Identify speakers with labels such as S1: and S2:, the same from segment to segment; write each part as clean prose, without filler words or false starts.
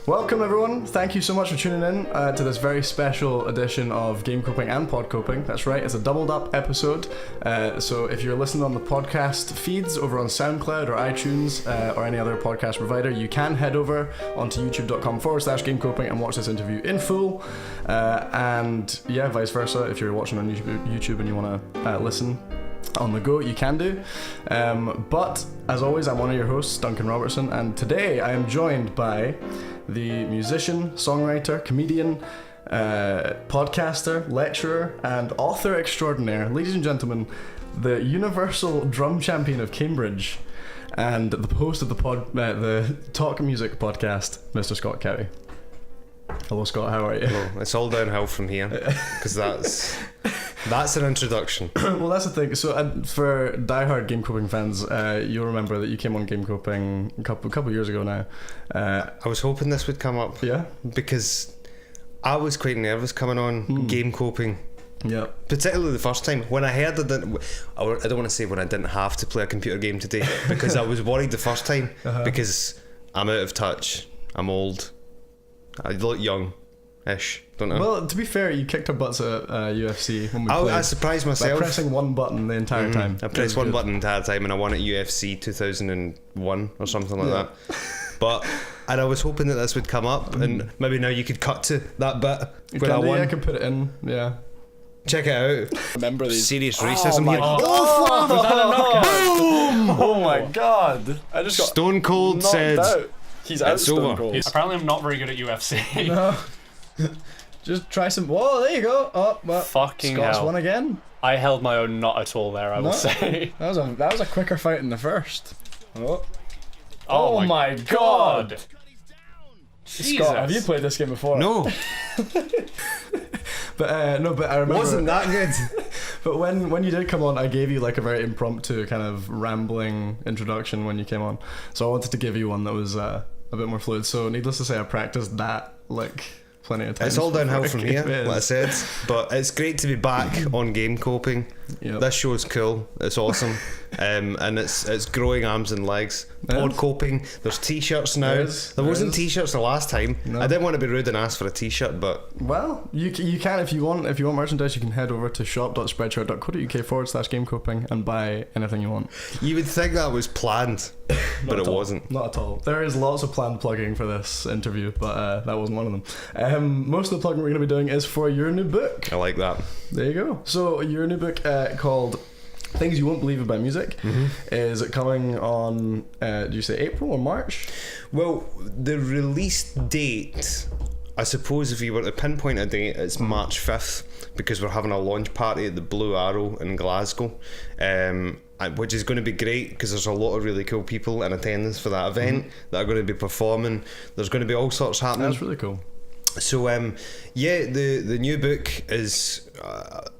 S1: Welcome everyone, thank you so much for tuning in to this very special edition of Game Coping and PodCoping. That's right, it's a doubled up episode, so if you're listening on the podcast feeds over on SoundCloud or iTunes or any other podcast provider, you can head over onto youtube.com/Game Coping and watch this interview in full, and yeah, vice versa, if you're watching on YouTube and you want to listen on the go, you can do. But as always, I'm one of your hosts, Duncan Robertson, and today I am joined by the musician, songwriter, comedian, podcaster, lecturer, and author extraordinaire, ladies and gentlemen, the universal drum champion of Cambridge, and the host of the Talk Music podcast, Mr. Scott Cowie. Hello, Scott. How are you?
S2: Well, it's all downhill from here, because that's an introduction.
S1: Well, that's the thing. So, for diehard Game Coping fans, you'll remember that you came on Game Coping a couple years ago now.
S2: I was hoping this would come up.
S1: Yeah.
S2: Because I was quite nervous coming on Game Coping.
S1: Yeah.
S2: Particularly the first time when I heard that. I don't want to say when I didn't have to play a computer game today, because I was worried the first time because I'm out of touch. I'm old. I look young-ish, don't I?
S1: Well, to be fair, you kicked our butts at UFC when we played.
S2: I surprised myself
S1: by pressing one button the entire time.
S2: I pressed one button the entire time, and I won at UFC 2001 or something like that. And I was hoping that this would come up, and maybe now you could cut to that bit where I won.
S1: Yeah, I can put it in. Yeah.
S2: Check it out.
S3: Remember these
S2: serious racism here.
S1: Oh,
S3: was that a knockout?
S1: boom! Oh my god!
S3: I just got
S2: Stone Cold
S3: knocked
S2: said
S3: out. He's out.
S2: it's
S3: Stone
S2: over.
S3: Cold.
S4: Apparently I'm not very good at UFC.
S1: No. Just try some. Whoa, there you go. Oh, well,
S4: Fucking
S1: Scott's
S4: hell.
S1: won again.
S4: I held my own not at all there, I will say.
S1: That was a quicker fight than the first.
S4: Oh my god! Jesus.
S1: Scott, have you played this game before?
S2: No.
S1: But I remember.
S2: Wasn't that good?
S1: But when you did come on, I gave you like a very impromptu kind of rambling introduction when you came on. So I wanted to give you one that was a bit more fluid. So needless to say, I practiced that like plenty of times.
S2: It's all downhill from here,
S1: It
S2: like I
S1: is.
S2: said. But it's great to be back on Game Coping.
S1: Yep.
S2: This show's cool. It's awesome. And it's growing arms and legs.
S1: It is.
S2: PodCoping. There's t-shirts now. There
S1: There
S2: wasn't
S1: is.
S2: t-shirts the last time.
S1: No.
S2: I didn't want to be rude and ask for a t-shirt, but
S1: Well, you can if you want merchandise, you can head over to shop.spreadshirt.co.uk/Game Coping and buy anything you want.
S2: you would think that was planned, but it wasn't.
S1: Not at all. There is lots of planned plugging for this interview, but that wasn't one of them. Most of the plugging we're going to be doing is for your new book.
S2: I like that.
S1: There you go. So your new book called Things You Won't Believe About Music is coming on, do you say April or March?
S2: Well, the release date, I suppose if you were to pinpoint a date, it's March 5th, because we're having a launch party at the Blue Arrow in Glasgow, which is going to be great because there's a lot of really cool people in attendance for that event that are going to be performing. There's going to be all sorts happening.
S1: That's really cool.
S2: So yeah, the new book is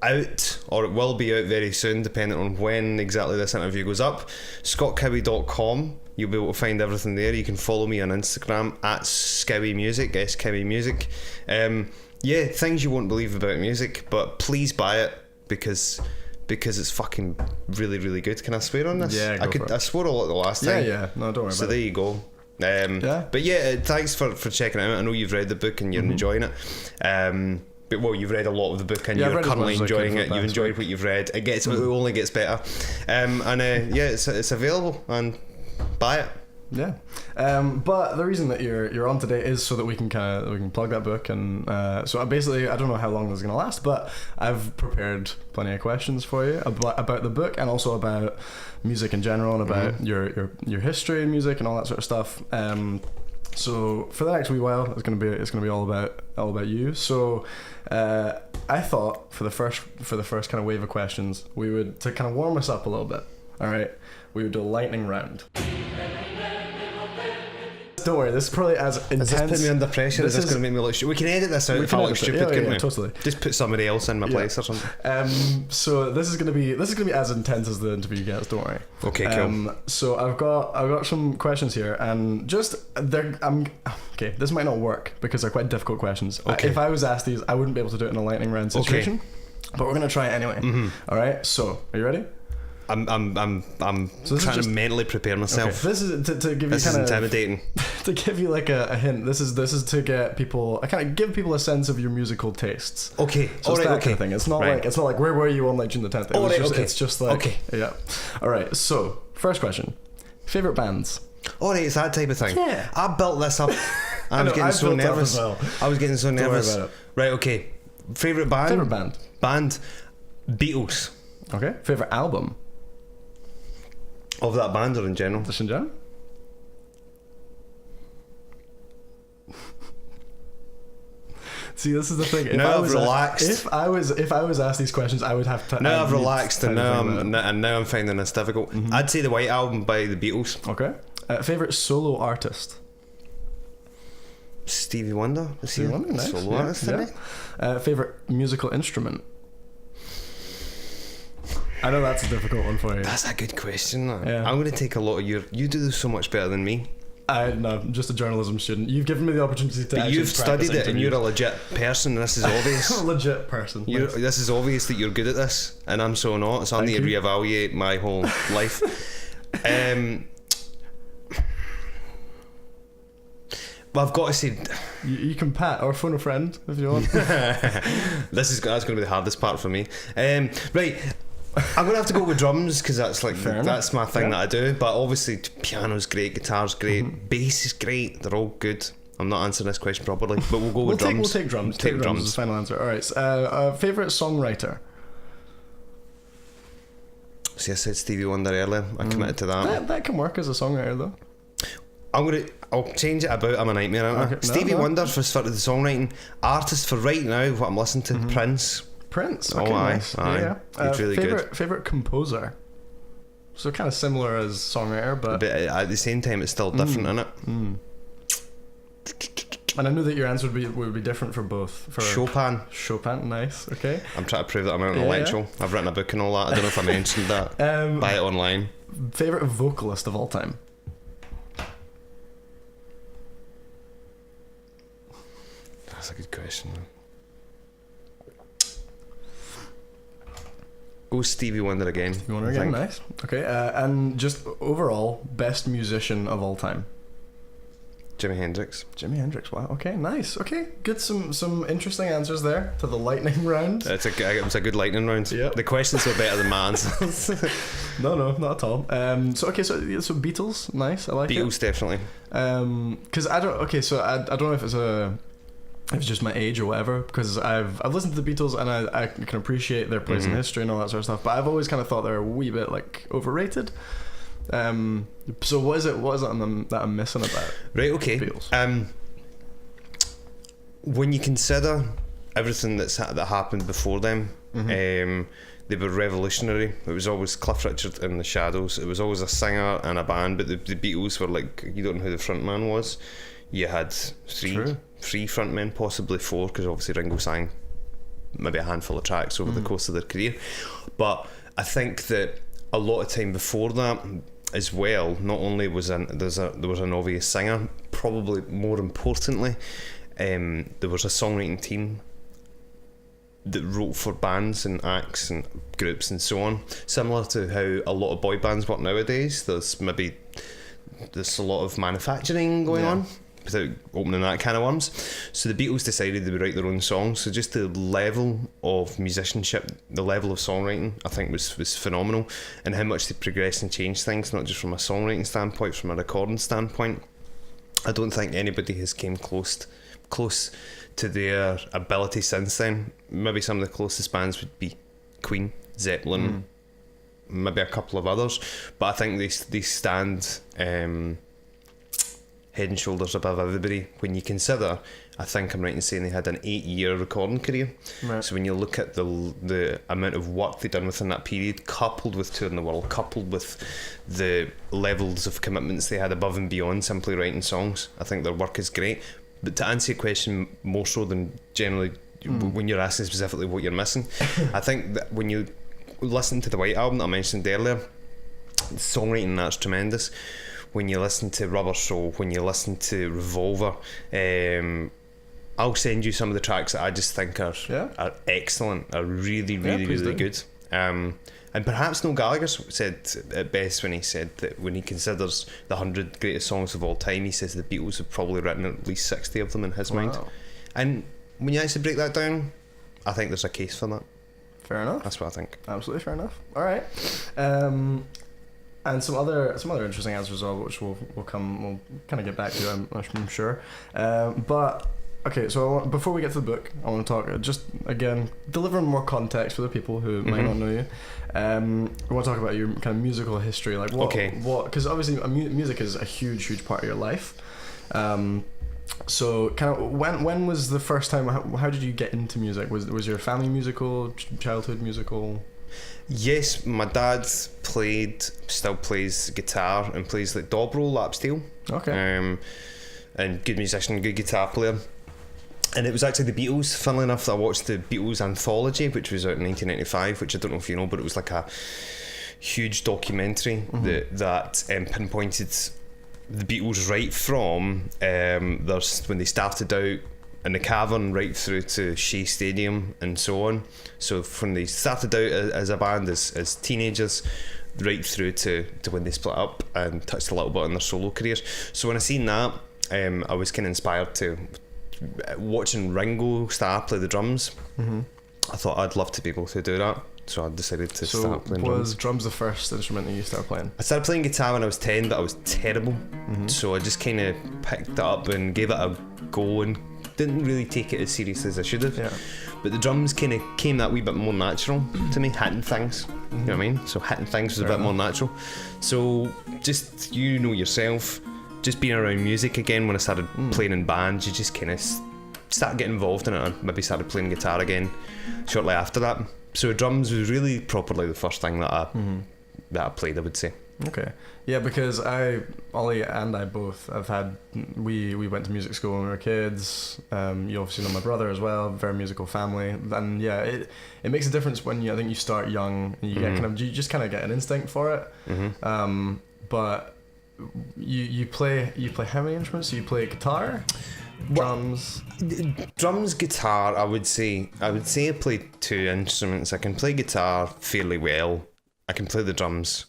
S2: out, or it will be out very soon, depending on when exactly this interview goes up. scottcowie.com. You'll be able to find everything there. You can follow me on Instagram at Scowie Music, Scowie Music. Yeah, things you won't believe about music, but please buy it because it's fucking really, really good. Can I swear on this?
S1: Yeah, go for it.
S2: I swore a lot the last time.
S1: Yeah. No, don't worry
S2: So
S1: about
S2: there
S1: it.
S2: you go.
S1: Yeah.
S2: But yeah, thanks for checking it out. I know you've read the book and you're enjoying it. But well, you've read a lot of the book and
S1: Yeah, I've
S2: you're
S1: read as
S2: currently
S1: much as I could
S2: enjoying
S1: for
S2: it.
S1: the
S2: You've
S1: past
S2: enjoyed
S1: week.
S2: what you've read. It only gets better. Yeah, it's available, and buy it.
S1: Yeah, but the reason that you're on today is so that we can plug that book, and so I don't know how long this is going to last, but I've prepared plenty of questions for you about the book and also about music in general and about your history in music and all that sort of stuff. So for the next wee while, it's going to be all about you. So I thought for the first kind of wave of questions, we would, to kind of warm us up a little bit. All right, we would do a lightning round. Don't worry, this is probably as intense.
S2: Does this put me under pressure? Is this going to make me look stupid? We can edit this out if I look stupid, couldn't we?
S1: Totally.
S2: Just put somebody else in my place or something.
S1: So this is gonna be as intense as the interview gets. Don't worry.
S2: Okay, cool.
S1: So I've got some questions here, and okay. This might not work because they're quite difficult questions.
S2: Okay.
S1: If I was asked these, I wouldn't be able to do it in a lightning round situation. But we're gonna try it anyway. All right. So are you ready?
S2: I'm trying to mentally prepare myself.
S1: Okay. This is to give you
S2: This is
S1: kind of
S2: intimidating.
S1: to give you like a hint, this is to get people. I kind of give people a sense of your musical tastes.
S2: Okay,
S1: So it's that kind of thing. It's not
S2: Right.
S1: like where were you on like June the 10th? It's just like
S2: Okay.
S1: yeah. All right. So first question: favorite bands.
S2: All right, it's that type of thing.
S1: Yeah.
S2: I built this up. I was
S1: know,
S2: getting
S1: I've
S2: so
S1: built it up
S2: nervous.
S1: as well.
S2: I was getting so
S1: Don't worry
S2: nervous.
S1: about it.
S2: Right. Okay. Favorite band.
S1: Favorite band.
S2: Band. Beatles.
S1: Okay. Favorite album.
S2: Of that band or in general?
S1: Just in general. See, this is the thing.
S2: Now I've relaxed.
S1: If I was asked these questions, I would have to.
S2: Now I've
S1: I'd need
S2: relaxed,
S1: time
S2: and
S1: to
S2: now
S1: think about it.
S2: I'm finding this difficult. I'd say the White Album by the Beatles.
S1: Okay. Favorite solo artist.
S2: Stevie Wonder. Is he
S1: Stevie
S2: a
S1: Wonder, nice.
S2: solo
S1: Yeah,
S2: artist? Isn't
S1: yeah.
S2: he?
S1: Favorite musical instrument. I know that's a difficult one for you.
S2: That's a good question.
S1: Yeah.
S2: I'm going to take a lot of your. You do this so much better than me.
S1: I'm just a journalism student. You've given me the opportunity to.
S2: But
S1: actually
S2: you've
S1: practice
S2: studied it, and you're a
S1: interviews.
S2: legit person. This is obvious.
S1: I'm a legit person. Thanks.
S2: This is obvious that you're good at this, and I'm so not. So I
S1: Thank
S2: need to
S1: you.
S2: reevaluate my whole life. Well, I've got to say,
S1: You can pat or phone a friend if you want.
S2: that's going to be the hardest part for me. Right, I'm going to have to go with drums because that's like
S1: Fair
S2: that's
S1: enough.
S2: my thing
S1: Yeah.
S2: that I do. But obviously, piano's great, guitar's great, bass is great. They're all good. I'm not answering this question properly, but we'll go with drums.
S1: We'll take drums.
S2: Take
S1: Take drums as the final answer. All right. Favorite songwriter.
S2: See, I said Stevie Wonder earlier. I committed to that.
S1: That can work as a songwriter though.
S2: I'll change it about. I'm a nightmare, aren't I?
S1: Okay, no,
S2: Stevie
S1: no.
S2: Wonder for sort of the songwriting. Artist for right now, what I'm listening to, Prince.
S1: Prince.
S2: Oh,
S1: Okay,
S2: aye,
S1: nice.
S2: aye.
S1: Yeah.
S2: He's really good.
S1: Favorite composer. So kind of similar as songwriter, but
S2: At the same time, it's still different, isn't it?
S1: and I knew that your answer would be different for both. For
S2: Chopin.
S1: Chopin, nice. Okay.
S2: I'm trying to prove that I'm an
S1: Yeah,
S2: intellectual. I've written a book and all that. I don't know if I mentioned that. Buy it online.
S1: Favorite vocalist of all time.
S2: That's a good question. Go Stevie Wonder again.
S1: You want to
S2: I
S1: again?
S2: think.
S1: Nice. Okay. And just overall, best musician of all time.
S2: Jimi Hendrix.
S1: Jimi Hendrix. Wow. Okay. Nice. Okay. Good. Some interesting answers there to the lightning round.
S2: It was a good lightning round.
S1: Yep.
S2: The questions were better than my answers.
S1: No, not at all. So Beatles. Nice. I like
S2: Beatles, definitely.
S1: it. Because I don't. Okay. So I don't know if it's just my age or whatever, because I've listened to the Beatles and I can appreciate their place in history and all that sort of stuff, but I've always kind of thought they're a wee bit like overrated. So what is it on them that I'm missing about
S2: Right, okay.
S1: Beatles?
S2: When you consider everything that happened before them, they were revolutionary. It was always Cliff Richard and the Shadows. It was always a singer and a band, but the Beatles were like, you don't know who the front man was. You had three front men, possibly four, because obviously Ringo sang maybe a handful of tracks over the course of their career. But I think that a lot of time before that as well, not only was there was an obvious singer, probably more importantly, there was a songwriting team that wrote for bands and acts and groups and so on, similar to how a lot of boy bands work nowadays. There's a lot of manufacturing going on, without opening that can of worms. So the Beatles decided they would write their own songs. So just the level of musicianship, the level of songwriting, I think was phenomenal, and how much they progressed and changed things, not just from a songwriting standpoint, from a recording standpoint. I don't think anybody has came close to their ability since then. Maybe some of the closest bands would be Queen, Zeppelin, maybe a couple of others, but I think they stand head and shoulders above everybody when you consider, I think I'm right in saying they had an 8-year recording career.
S1: Right.
S2: So when you look at the amount of work they've done within that period, coupled with touring the world, coupled with the levels of commitments they had above and beyond simply writing songs, I think their work is great. But to answer your question more so than generally when you're asking specifically what you're missing, I think that when you listen to the White Album that I mentioned earlier, songwriting that's tremendous. When you listen to Rubber Soul, when you listen to Revolver, I'll send you some of the tracks that I just think are excellent, are really
S1: please do.
S2: good. And perhaps Noel Gallagher said it best when he said that when he considers the 100 greatest songs of all time, he says the Beatles have probably written at least 60 of them in his mind. And when you actually break that down, I think there's a case for that.
S1: Fair enough.
S2: That's what I think.
S1: Absolutely fair enough. All right. And some other interesting answers as well, which we'll kind of get back to, I'm sure. But okay, so before we get to the book, I want to talk just again delivering more context for the people who might not know you. We want to talk about your kind of musical history, like what, because obviously music is a huge part of your life. So kind of when was the first time? How did you get into music? Was your family musical, childhood musical?
S2: Yes, my dad still plays guitar and plays like dobro, lap steel.
S1: Okay.
S2: And good musician, good guitar player. And it was actually the Beatles, funnily enough, that I watched the Beatles anthology, which was out in 1995, which I don't know if you know, but it was like a huge documentary that pinpointed the Beatles right from when they started out in the cavern right through to Shea Stadium and so on. So when they started out as a band as teenagers, right through to when they split up and touched a little bit on their solo careers. So when I seen that, I was kind of inspired to watching Ringo Starr play the drums. I thought I'd love to be able to do that, so I decided to start playing drums.
S1: Was drums the first instrument that you started playing?
S2: I started playing guitar when I was 10, but I was terrible, so I just kind of picked it up and gave it a go and didn't really take it as seriously as I should have.
S1: Yeah.
S2: But the drums kind of came that wee bit more natural to me, hitting things, you know what I mean? So hitting things was a bit more natural. So just, you know yourself, just being around music again, when I started playing in bands, you just kind of start getting involved in it. I maybe started playing guitar again shortly after that. So drums was really properly the first thing that I played, I would say.
S1: Okay. Yeah, because Ollie and I both have had, we went to music school when we were kids. You obviously know my brother as well, very musical family. And yeah, it makes a difference when I think you start young and you get you just kind of get an instinct for it. But you play how many instruments? So you play guitar, drums,
S2: guitar. I would say I play 2 instruments. I can play guitar fairly well. I can play the drums.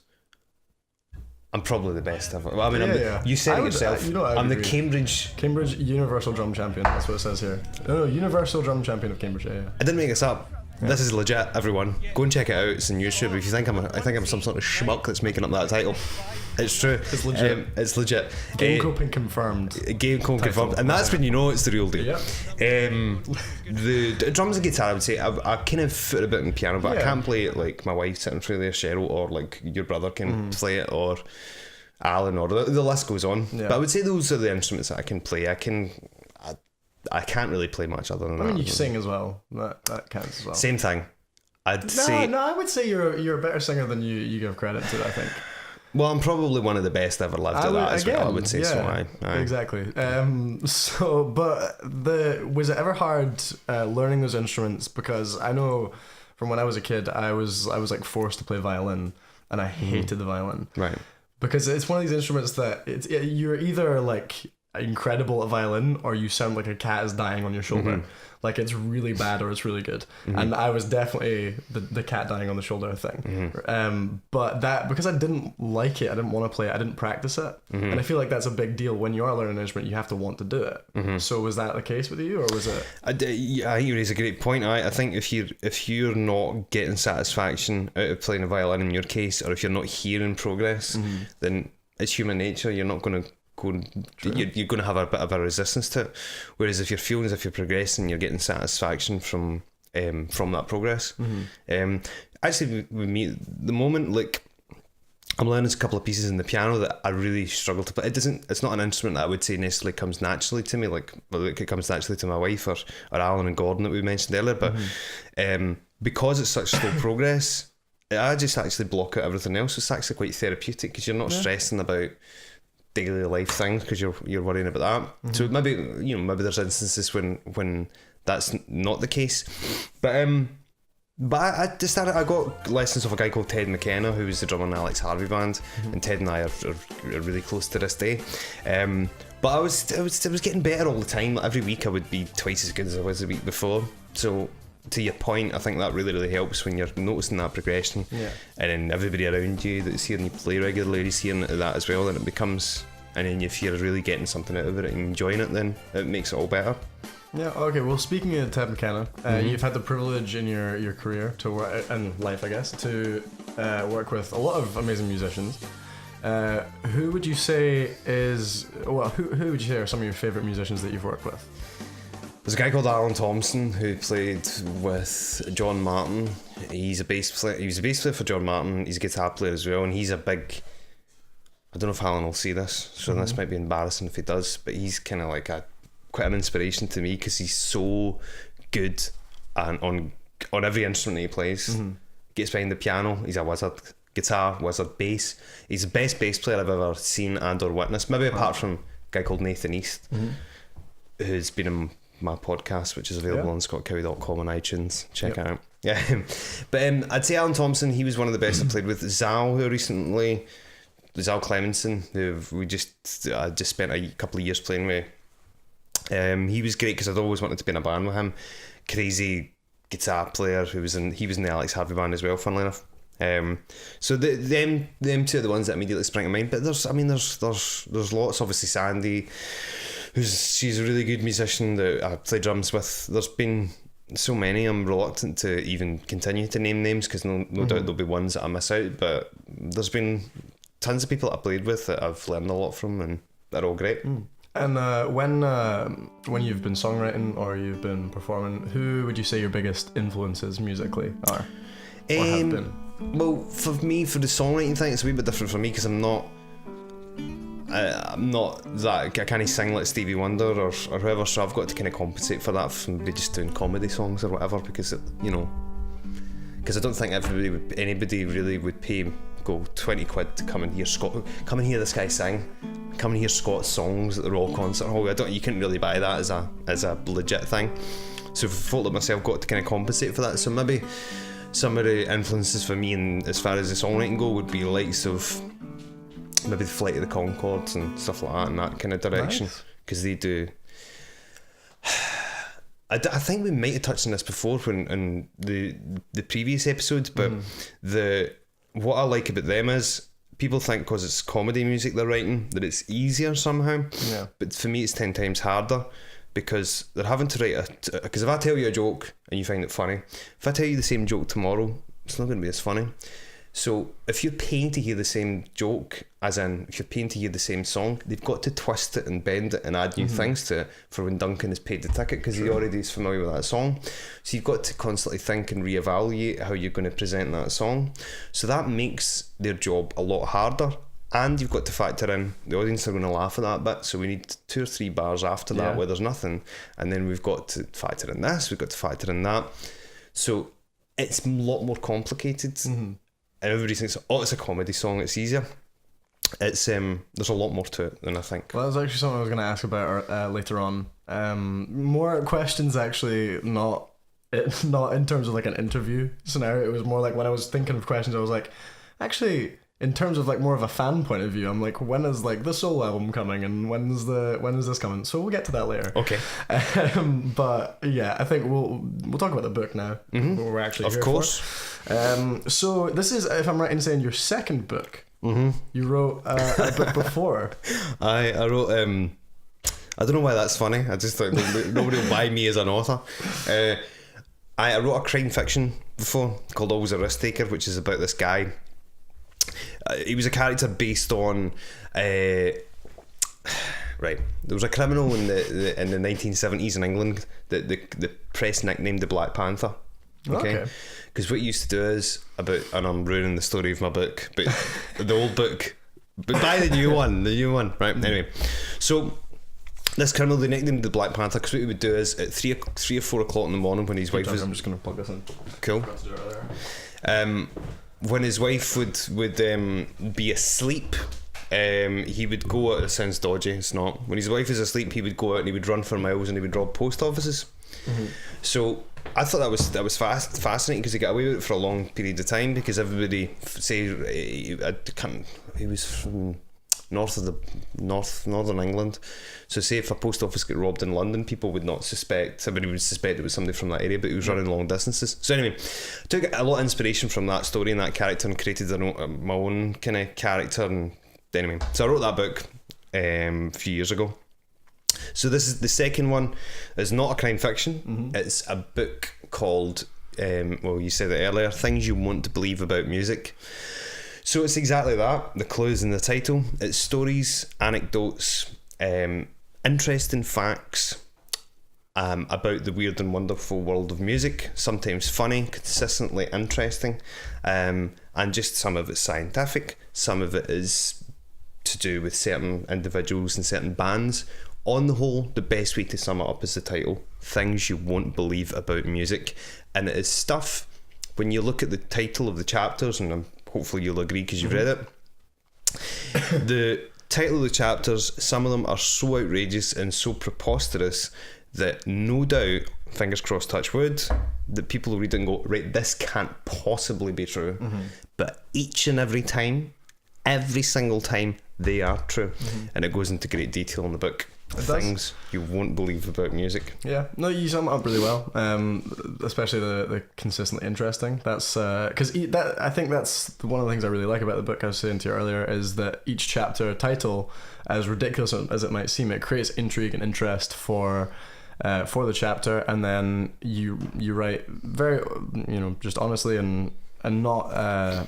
S2: I'm probably the best ever. Well, I mean, you said it yourself. I'm the Cambridge
S1: Universal Drum Champion. That's what it says here. No, Universal Drum Champion of Cambridge. Yeah.
S2: I didn't make this up. Yeah. This is legit, everyone. Go and check it out. It's on YouTube. If you think I think I'm some sort of schmuck that's making up that title, it's true. It's legit. It's legit.
S1: Game confirmed.
S2: Game confirmed, and that's when you know it's the real deal.
S1: Yep.
S2: The drums and guitar, I would say, I kind of foot a bit in piano, but I can't play it like my wife sitting through there, Cheryl, or like your brother can play it, or Alan, or the list goes on. Yeah. But I would say those are the instruments that I can play. I can't really play much other than that.
S1: I mean, you sing as well. That counts as well.
S2: Same thing.
S1: I would say you're a better singer than you give credit to, I think.
S2: Well, I'm probably one of the best ever lived at that as well, I would say.
S1: Yeah,
S2: so
S1: exactly. Was it ever hard learning those instruments? Because I know from when I was a kid, I was like forced to play violin, and I hated the violin.
S2: Right.
S1: Because it's one of these instruments that you're either like incredible at violin or you sound like a cat is dying on your shoulder. Like it's really bad or it's really good. And I was definitely the cat dying on the shoulder thing. But that, because I didn't like it, I didn't want to play it, I did't practice it. And I feel like that's a big deal. When you are learning an instrument, you have to want to do it. So was that the case with you, or was it?
S2: I think you raise a great point. I think if you're not getting satisfaction out of playing a violin in your case, or if you're not hearing progress, then it's human nature. You're not going to you're going to have a bit of a resistance to it. Whereas if you're feeling as if you're progressing, you're getting satisfaction from that progress. Actually, with me, the moment, like, I'm learning a couple of pieces in the piano that I really struggle to play. It's not an instrument that I would say necessarily comes naturally to me, like it comes naturally to my wife or Alan and Gordon that we mentioned earlier. But because it's such slow progress, I just actually block out everything else. It's actually quite therapeutic because you're not stressing about daily life things because you're worrying about that. So maybe there's instances when that's not the case. But I got lessons of a guy called Ted McKenna, who was the drummer in Alex Harvey band, and Ted and I are really close to this day. But I was getting better all the time. Like every week I would be twice as good as I was the week before. So to your point, I think that really helps when you're noticing that progression.
S1: Yeah.
S2: And then everybody around you that's hearing you play regularly is hearing that as well, and it becomes. And then if you're really getting something out of it and enjoying it, then it makes it all better.
S1: Yeah, okay, well, speaking of Ted McKenna, you've had the privilege in your career to work, and life, I guess, to work with a lot of amazing musicians. Who would you say who would you say are some of your favourite musicians that you've worked with?
S2: There's a guy called Alan Thompson who played with John Martin. He's a bass player. He was a bass player for John Martin. He's a guitar player as well, and he's a big... I don't know if Alan will see this, so this might be embarrassing if he does, but he's kind of like quite an inspiration to me because he's so good and on every instrument he plays. Gets behind the piano, he's a wizard. Guitar, wizard, bass. He's the best bass player I've ever seen and or witnessed, maybe apart from a guy called Nathan East, who's been in my podcast, which is available on scottcowie.com on iTunes. Check it out. Yeah, but I'd say Alan Thompson, he was one of the best I played with. Zal, who recently... Zal Clemenson, who we just spent a couple of years playing with. He was great because I'd always wanted to be in a band with him. Crazy guitar player he was in the Alex Harvey band as well, funnily enough. So them two are the ones that immediately spring to mind. But there's lots. Obviously Sandy, she's a really good musician that I play drums with. There's been so many. I'm reluctant to even continue to name names because no doubt there'll be ones that I miss out. But there's been tons of people that I played with that I've learned a lot from, and they're all great.
S1: And when you've been songwriting or you've been performing, who would you say your biggest influences musically are? Or have been?
S2: Well, for me, for the songwriting thing, it's a wee bit different for me because I'm not that, I can't sing like Stevie Wonder or whoever, so I've got to kind of compensate for that from maybe just doing comedy songs or whatever, because because I don't think anybody really would go 20 quid to come and hear this guy sing, come and hear Scott's songs at the Royal Concert Hall. You couldn't really buy that as a legit thing. So for folk like myself, got to kind of compensate for that. So maybe some of the influences for me, and as far as the songwriting go, would be likes of maybe the Flight of the Conchords and stuff like that, in that kind of direction, because they do. I think we might have touched on this before in the previous episodes, but what I like about them is people think because it's comedy music they're writing that it's easier somehow. Yeah. But for me, it's 10 times harder because they're having to write because if I tell you a joke and you find it funny, if I tell you the same joke tomorrow, it's not going to be as funny. So if you're paying to hear the same joke, as in if you're paying to hear the same song, they've got to twist it and bend it and add new things to it for when Duncan has paid the ticket, because he already is familiar with that song. So you've got to constantly think and reevaluate how you're going to present that song. So that makes their job a lot harder. And you've got to factor in the audience are going to laugh at that bit, so we need 2 or 3 bars after that where there's nothing, and then we've got to factor in this, we've got to factor in that. So it's a lot more complicated. And everybody thinks, it's a comedy song, it's easier. It's there's a lot more to it than I think.
S1: Well, that's actually something I was going to ask about later on. More questions, actually, not in terms of like an interview scenario. It was more like when I was thinking of questions, I was like, actually, in terms of like more of a fan point of view, I'm like, when is like the solo album coming, and when is this coming? So we'll get to that later.
S2: Okay.
S1: But yeah, I think we'll talk about the book now. What we're actually
S2: of
S1: here
S2: course.
S1: For. So this is, if I'm right in saying, your second book. You wrote a book before. I
S2: wrote. I don't know why that's funny. I just thought nobody will buy me as an author. I wrote a crime fiction before called Always a Risk Taker, which is about this guy. He was a character based on right. There was a criminal in the 1970s in England that the press nicknamed the Black Panther. Okay. Because what he used to do is and I'm ruining the story of my book, but the old book, but buy the new one, right? Anyway, so this criminal, they nicknamed the Black Panther because what he would do is at 3 or 4 o'clock in the morning when his wife was...
S1: I'm just going to plug this in.
S2: Cool. When his wife would be asleep, he would go out. It sounds dodgy, it's not. When his wife is asleep, he would go out and he would run for miles and he would rob post offices. So I thought that was fascinating because he got away with it for a long period of time because everybody say he was from northern England. So say if a post office got robbed in London, people would not suspect. Somebody would suspect it was somebody from that area, but he was running long distances. So anyway, I took a lot of inspiration from that story and that character and created my own kind of character. And anyway, so I wrote that book a few years ago. So this is the second one. It's not a crime fiction. It's a book called well, you said it earlier, Things You Won't Believe About Music. So it's exactly that. The clue's in the title. It's stories, anecdotes, interesting facts about the weird and wonderful world of music. Sometimes funny, consistently interesting, and just some of it's scientific. Some of it is to do with certain individuals and certain bands. On the whole, the best way to sum it up is the title, Things You Won't Believe About Music. And it is stuff, when you look at the title of the chapters, and hopefully you'll agree because you've read it, the title of the chapters, some of them are so outrageous and so preposterous that no doubt, fingers crossed, touch wood, that people will read it and go, right, this can't possibly be true. But each and every time, every single time, they are true. And it goes into great detail in the book. Things you won't believe about music.
S1: Yeah, no, you sum it up really well. Especially the consistently interesting. That's because I think that's one of the things I really like about the book. I was saying to you earlier is that each chapter title, as ridiculous as it might seem, it creates intrigue and interest for the chapter, and then you write very, just honestly and not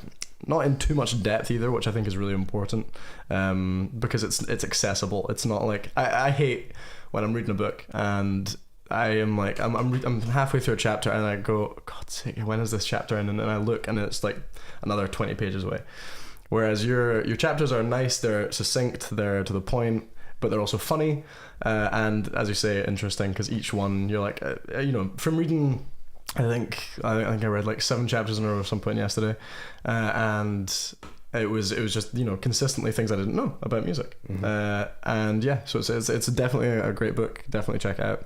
S1: in too much depth either, which I think is really important, because it's accessible. It's not like I hate when I'm reading a book and I am like I'm halfway through a chapter and I go, God's sake, when is this chapter in? And then I look and it's like another 20 pages away. Whereas your chapters are nice, they're succinct, they're to the point, but they're also funny, and as you say, interesting, because each one you're like, from reading. I think I read like 7 chapters in a row at some point yesterday, and it was just consistently things I didn't know about music, and yeah, so it's definitely a great book. Definitely check it out.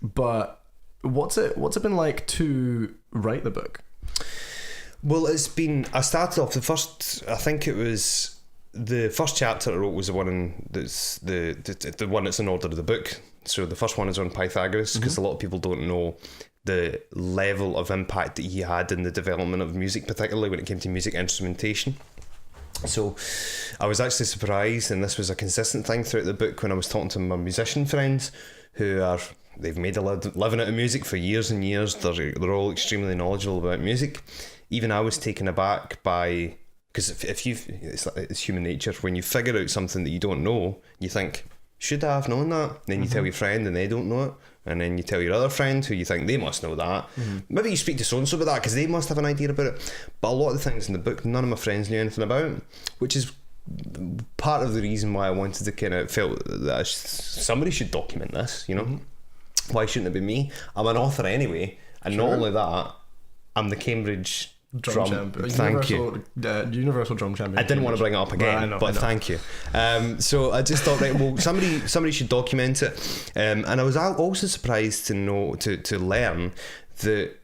S1: But what's it been like to write the book?
S2: Well, I started off I think it was the first chapter I wrote was the one that's the one that's in order of the book. So the first one is on Pythagoras, because a lot of people don't know the level of impact that he had in the development of music, particularly when it came to music instrumentation. So I was actually surprised, and this was a consistent thing throughout the book when I was talking to my musician friends they've made a living out of music for years and years. They're all extremely knowledgeable about music. Even I was taken aback by, because it's human nature, when you figure out something that you don't know, you think, should I have known that? Then you tell your friend and they don't know it, and then you tell your other friend who you think they must know that. Maybe you speak to so-and-so about that because they must have an idea about it. But a lot of the things in the book, none of my friends knew anything about, which is part of the reason why I wanted to kind of felt that somebody should document this, Why shouldn't it be me? I'm an author anyway, and not only that, I'm the Cambridge drum champion. Thank you.
S1: Universal drum champion.
S2: I didn't want to bring it up again, but thank you. So I just thought, right, well, somebody should document it. And I was also surprised to learn that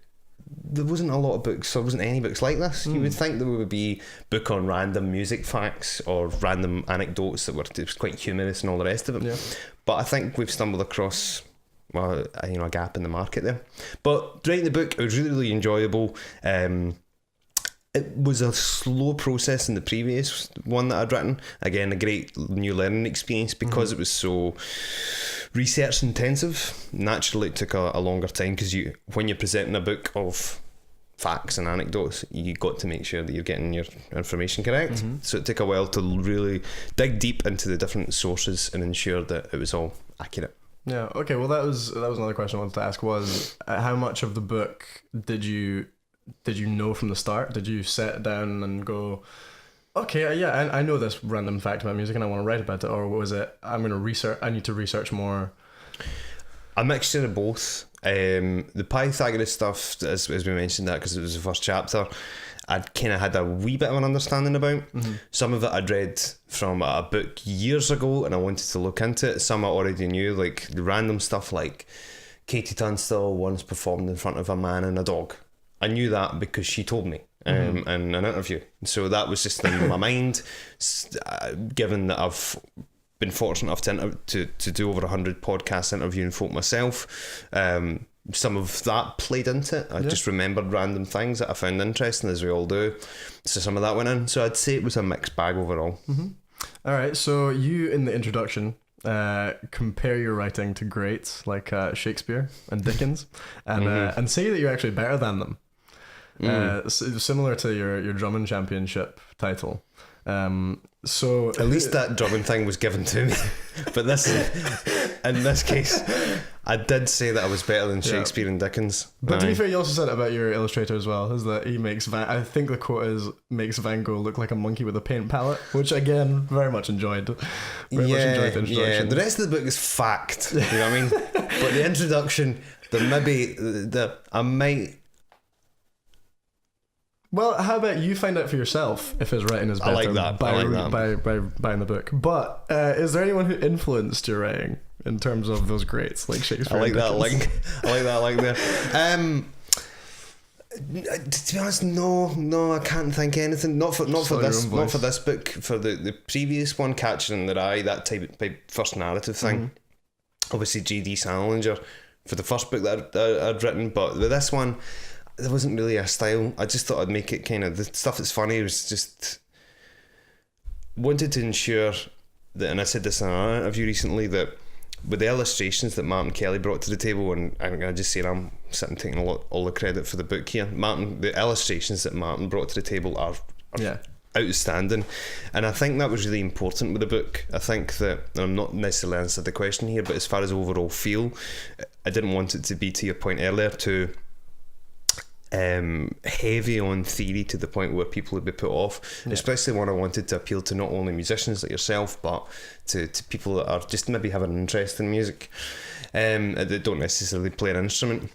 S2: there wasn't a lot of books, there wasn't any books like this. You would think there would be a book on random music facts or random anecdotes that were quite humorous and all the rest of it. Yeah. But I think we've stumbled across a gap in the market there. But writing the book, it was really, really enjoyable. It was a slow process in the previous one that I'd written. Again, a great new learning experience because it was so research intensive. Naturally, it took a longer time because when you're presenting a book of facts and anecdotes, you got to make sure that you're getting your information correct. So it took a while to really dig deep into the different sources and ensure that it was all accurate.
S1: Yeah. Okay. Well, that was another question I wanted to ask was how much of the book did you know from the start? Did you sit down and go, okay, yeah, I know this random fact about music and I want to write about it, or was it I need to research more?
S2: A mixture of both. The Pythagoras stuff, as we mentioned that because it was the first chapter, I'd kind of had a wee bit of an understanding about. Some of it I'd read from a book years ago and I wanted to look into it. Some I already knew, like the random stuff like Katie Tunstall once performed in front of a man and a dog. I knew that because she told me. in an interview. So that was just in my mind, given that I've been fortunate enough to do over 100 podcasts interviewing folk myself. Some of that played into it. I just remembered random things that I found interesting, as we all do. So some of that went in. So I'd say it was a mixed bag overall.
S1: All right, so you, in the introduction, compare your writing to greats like Shakespeare and Dickens, and say that you're actually better than them. Similar to your drumming championship title. So
S2: at least that drumming thing was given to me. But in this case, I did say that I was better than Shakespeare and Dickens.
S1: But to be fair, you also said about your illustrator as well, is that he makes I think the quote is, makes Van Gogh look like a monkey with a paint palette, which again, very much enjoyed. Very much enjoyed the introduction.
S2: The rest of the book is fact. You know what I mean? But the introduction, I might.
S1: Well, how about you find out for yourself if his writing is better?
S2: I like that.
S1: By buying the book. But is there anyone who influenced your writing in terms of those greats like Shakespeare?
S2: I like that
S1: Dickens?
S2: link. I like that link there. To be honest, no, I can't think of anything. Not for this book. For the previous one, Catcher in the Rye, that type of first narrative thing. Obviously, J.D. Salinger for the first book that I'd written, but with this one, there wasn't really a style. I just thought I'd make it kind of, the stuff that's funny was just wanted to ensure that, and I said this in an interview recently, that with the illustrations that Martin Kelly brought to the table, and I'm going to just say I'm sitting taking all the credit for the book here, the illustrations that Martin brought to the table are outstanding, and I think that was really important with the book. I think that, and I'm not necessarily answered the question here, but as far as overall feel, I didn't want it to be, to your point earlier, too heavy on theory to the point where people would be put off, especially when I wanted to appeal to not only musicians like yourself, but to people that are just maybe have an interest in music, that don't necessarily play an instrument.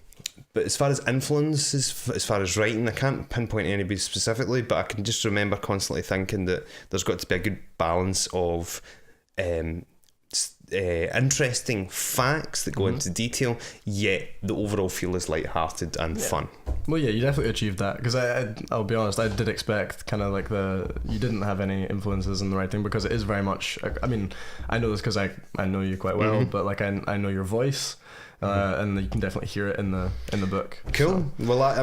S2: But as far as influences, as far as writing, I can't pinpoint anybody specifically, but I can just remember constantly thinking that there's got to be a good balance of interesting facts that go into detail, yet the overall feel is light-hearted and fun.
S1: Well, yeah, you definitely achieved that, because I'll be honest, I did expect kind of like you didn't have any influences in the writing, because it is very much, I mean, I know this because I know you quite well, but like I know your voice, and you can definitely hear it in the book. Cool.
S2: So, well, I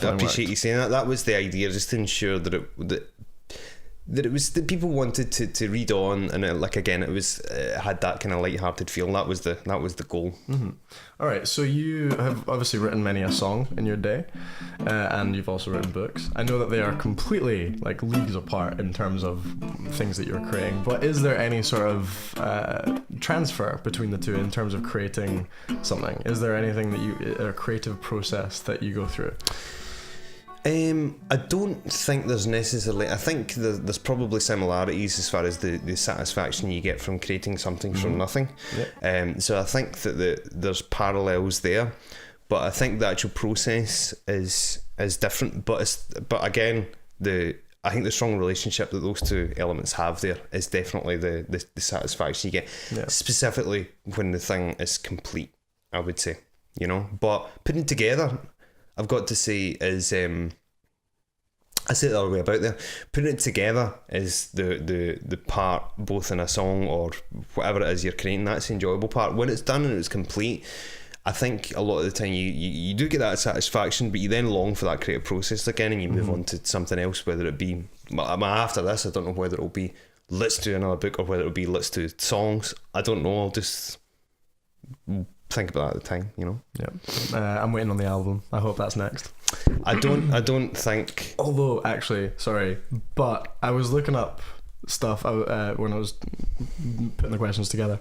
S2: appreciate you saying that. That was the idea, just to ensure that it was that people wanted to read on, and it had that kind of light-hearted feel. That was the goal. All
S1: right, so you have obviously written many a song in your day, and you've also written books. I know that they are completely like leagues apart in terms of things that you're creating, but is there any sort of transfer between the two in terms of creating something? Is there anything a creative process that you go through?
S2: I don't think there's necessarily. I think there's probably similarities as far as the satisfaction you get from creating something from nothing. So I think that there's parallels there, but I think the actual process is different. But again, I think the strong relationship that those two elements have there is definitely the satisfaction you get, specifically when the thing is complete, I would say, But putting it together, I've got to say, is I say it the other way about there. Putting it together is the part, both in a song or whatever it is you're creating. That's the enjoyable part. When it's done and it's complete, I think a lot of the time you do get that satisfaction, but you then long for that creative process again, and you move on to something else. Whether it be after this, I don't know whether it'll be let's do another book or whether it'll be let's do songs. I don't know. I'll just think about that at the time,
S1: Yeah. I'm waiting on the album. I hope that's next.
S2: I don't think.
S1: Although, actually, sorry, but I was looking up stuff when I was putting the questions together,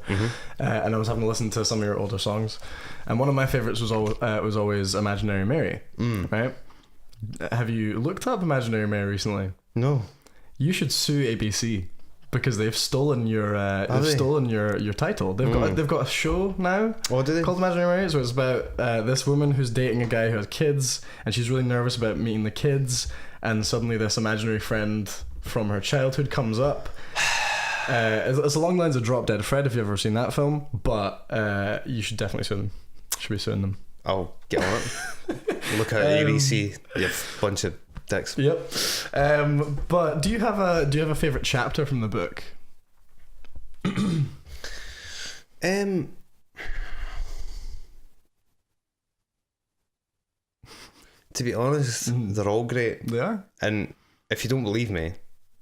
S1: and I was having to listen to some of your older songs, and one of my favorites was always "Imaginary Mary." Right? Have you looked up "Imaginary Mary" recently?
S2: No.
S1: You should sue ABC. Because they've stolen your stolen your title. They've got a show now called Imaginary Mary. So it's about this woman who's dating a guy who has kids, and she's really nervous about meeting the kids, and suddenly this imaginary friend from her childhood comes up. It's along the lines of Drop Dead Fred, if you've ever seen that film, but you should definitely sue them. Should be suing them.
S2: I'll get on it. Look at ABC, you bunch of Dicks.
S1: Yep. But do you have a favorite chapter from the book?
S2: To be honest, they're all great.
S1: They are.
S2: And if you don't believe me,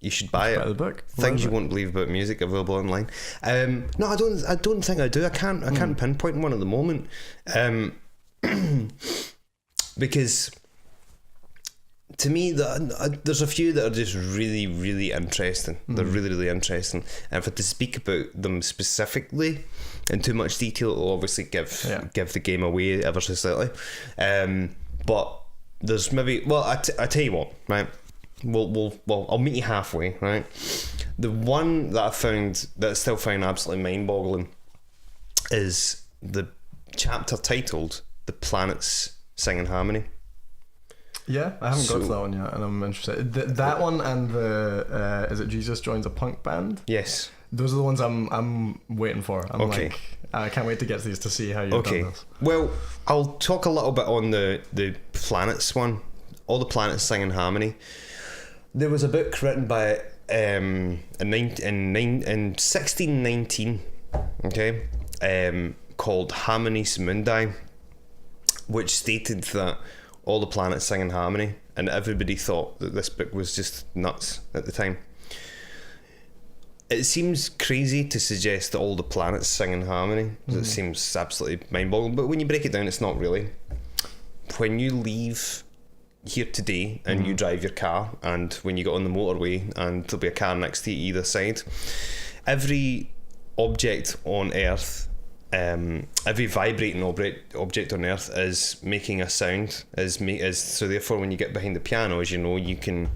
S2: you should buy
S1: Buy
S2: it.
S1: the book.
S2: Things you won't believe about music available online. No, I don't think I do. I can't pinpoint one at the moment. Because to me, there's a few that are just really, really interesting. They're really, really interesting. And if I had to speak about them specifically in too much detail, it'll obviously give the game away ever so slightly. But there's maybe, well, I tell you what, right? Well, I'll meet you halfway, right? The one that I still found absolutely mind-boggling is the chapter titled "The Planets Sing in Harmony."
S1: Yeah, I haven't got to that one yet, and I'm interested. That one and the is it Jesus joins a punk band?
S2: Yes.
S1: Those are the ones I'm waiting for. I'm
S2: Okay.
S1: like, I can't wait to get to these to see how you've done this.
S2: Well, I'll talk a little bit on the planets one. All the planets sing in harmony. There was a book written by in 1619, okay, called Harmonies Mundi, which stated that all the planets sing in harmony, and everybody thought that this book was just nuts at the time. It seems crazy to suggest that all the planets sing in harmony. It seems absolutely mind-boggling, but when you break it down, it's not really. When you leave here today and you drive your car, and when you get on the motorway and there'll be a car next to you either side, every object on Earth, every vibrating object on Earth is making a sound. So therefore, when you get behind the piano, as you know, you can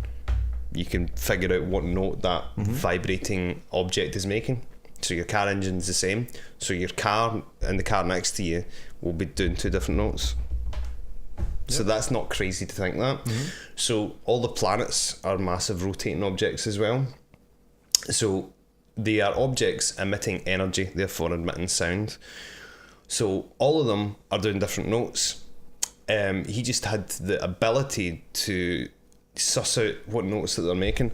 S2: figure out what note that vibrating object is making. So your car engine's the same. So your car and the car next to you will be doing two different notes. So that's not crazy to think that. So all the planets are massive rotating objects as well. So they are objects emitting energy, therefore emitting sound. So all of them are doing different notes. He just had the ability to suss out what notes that they're making.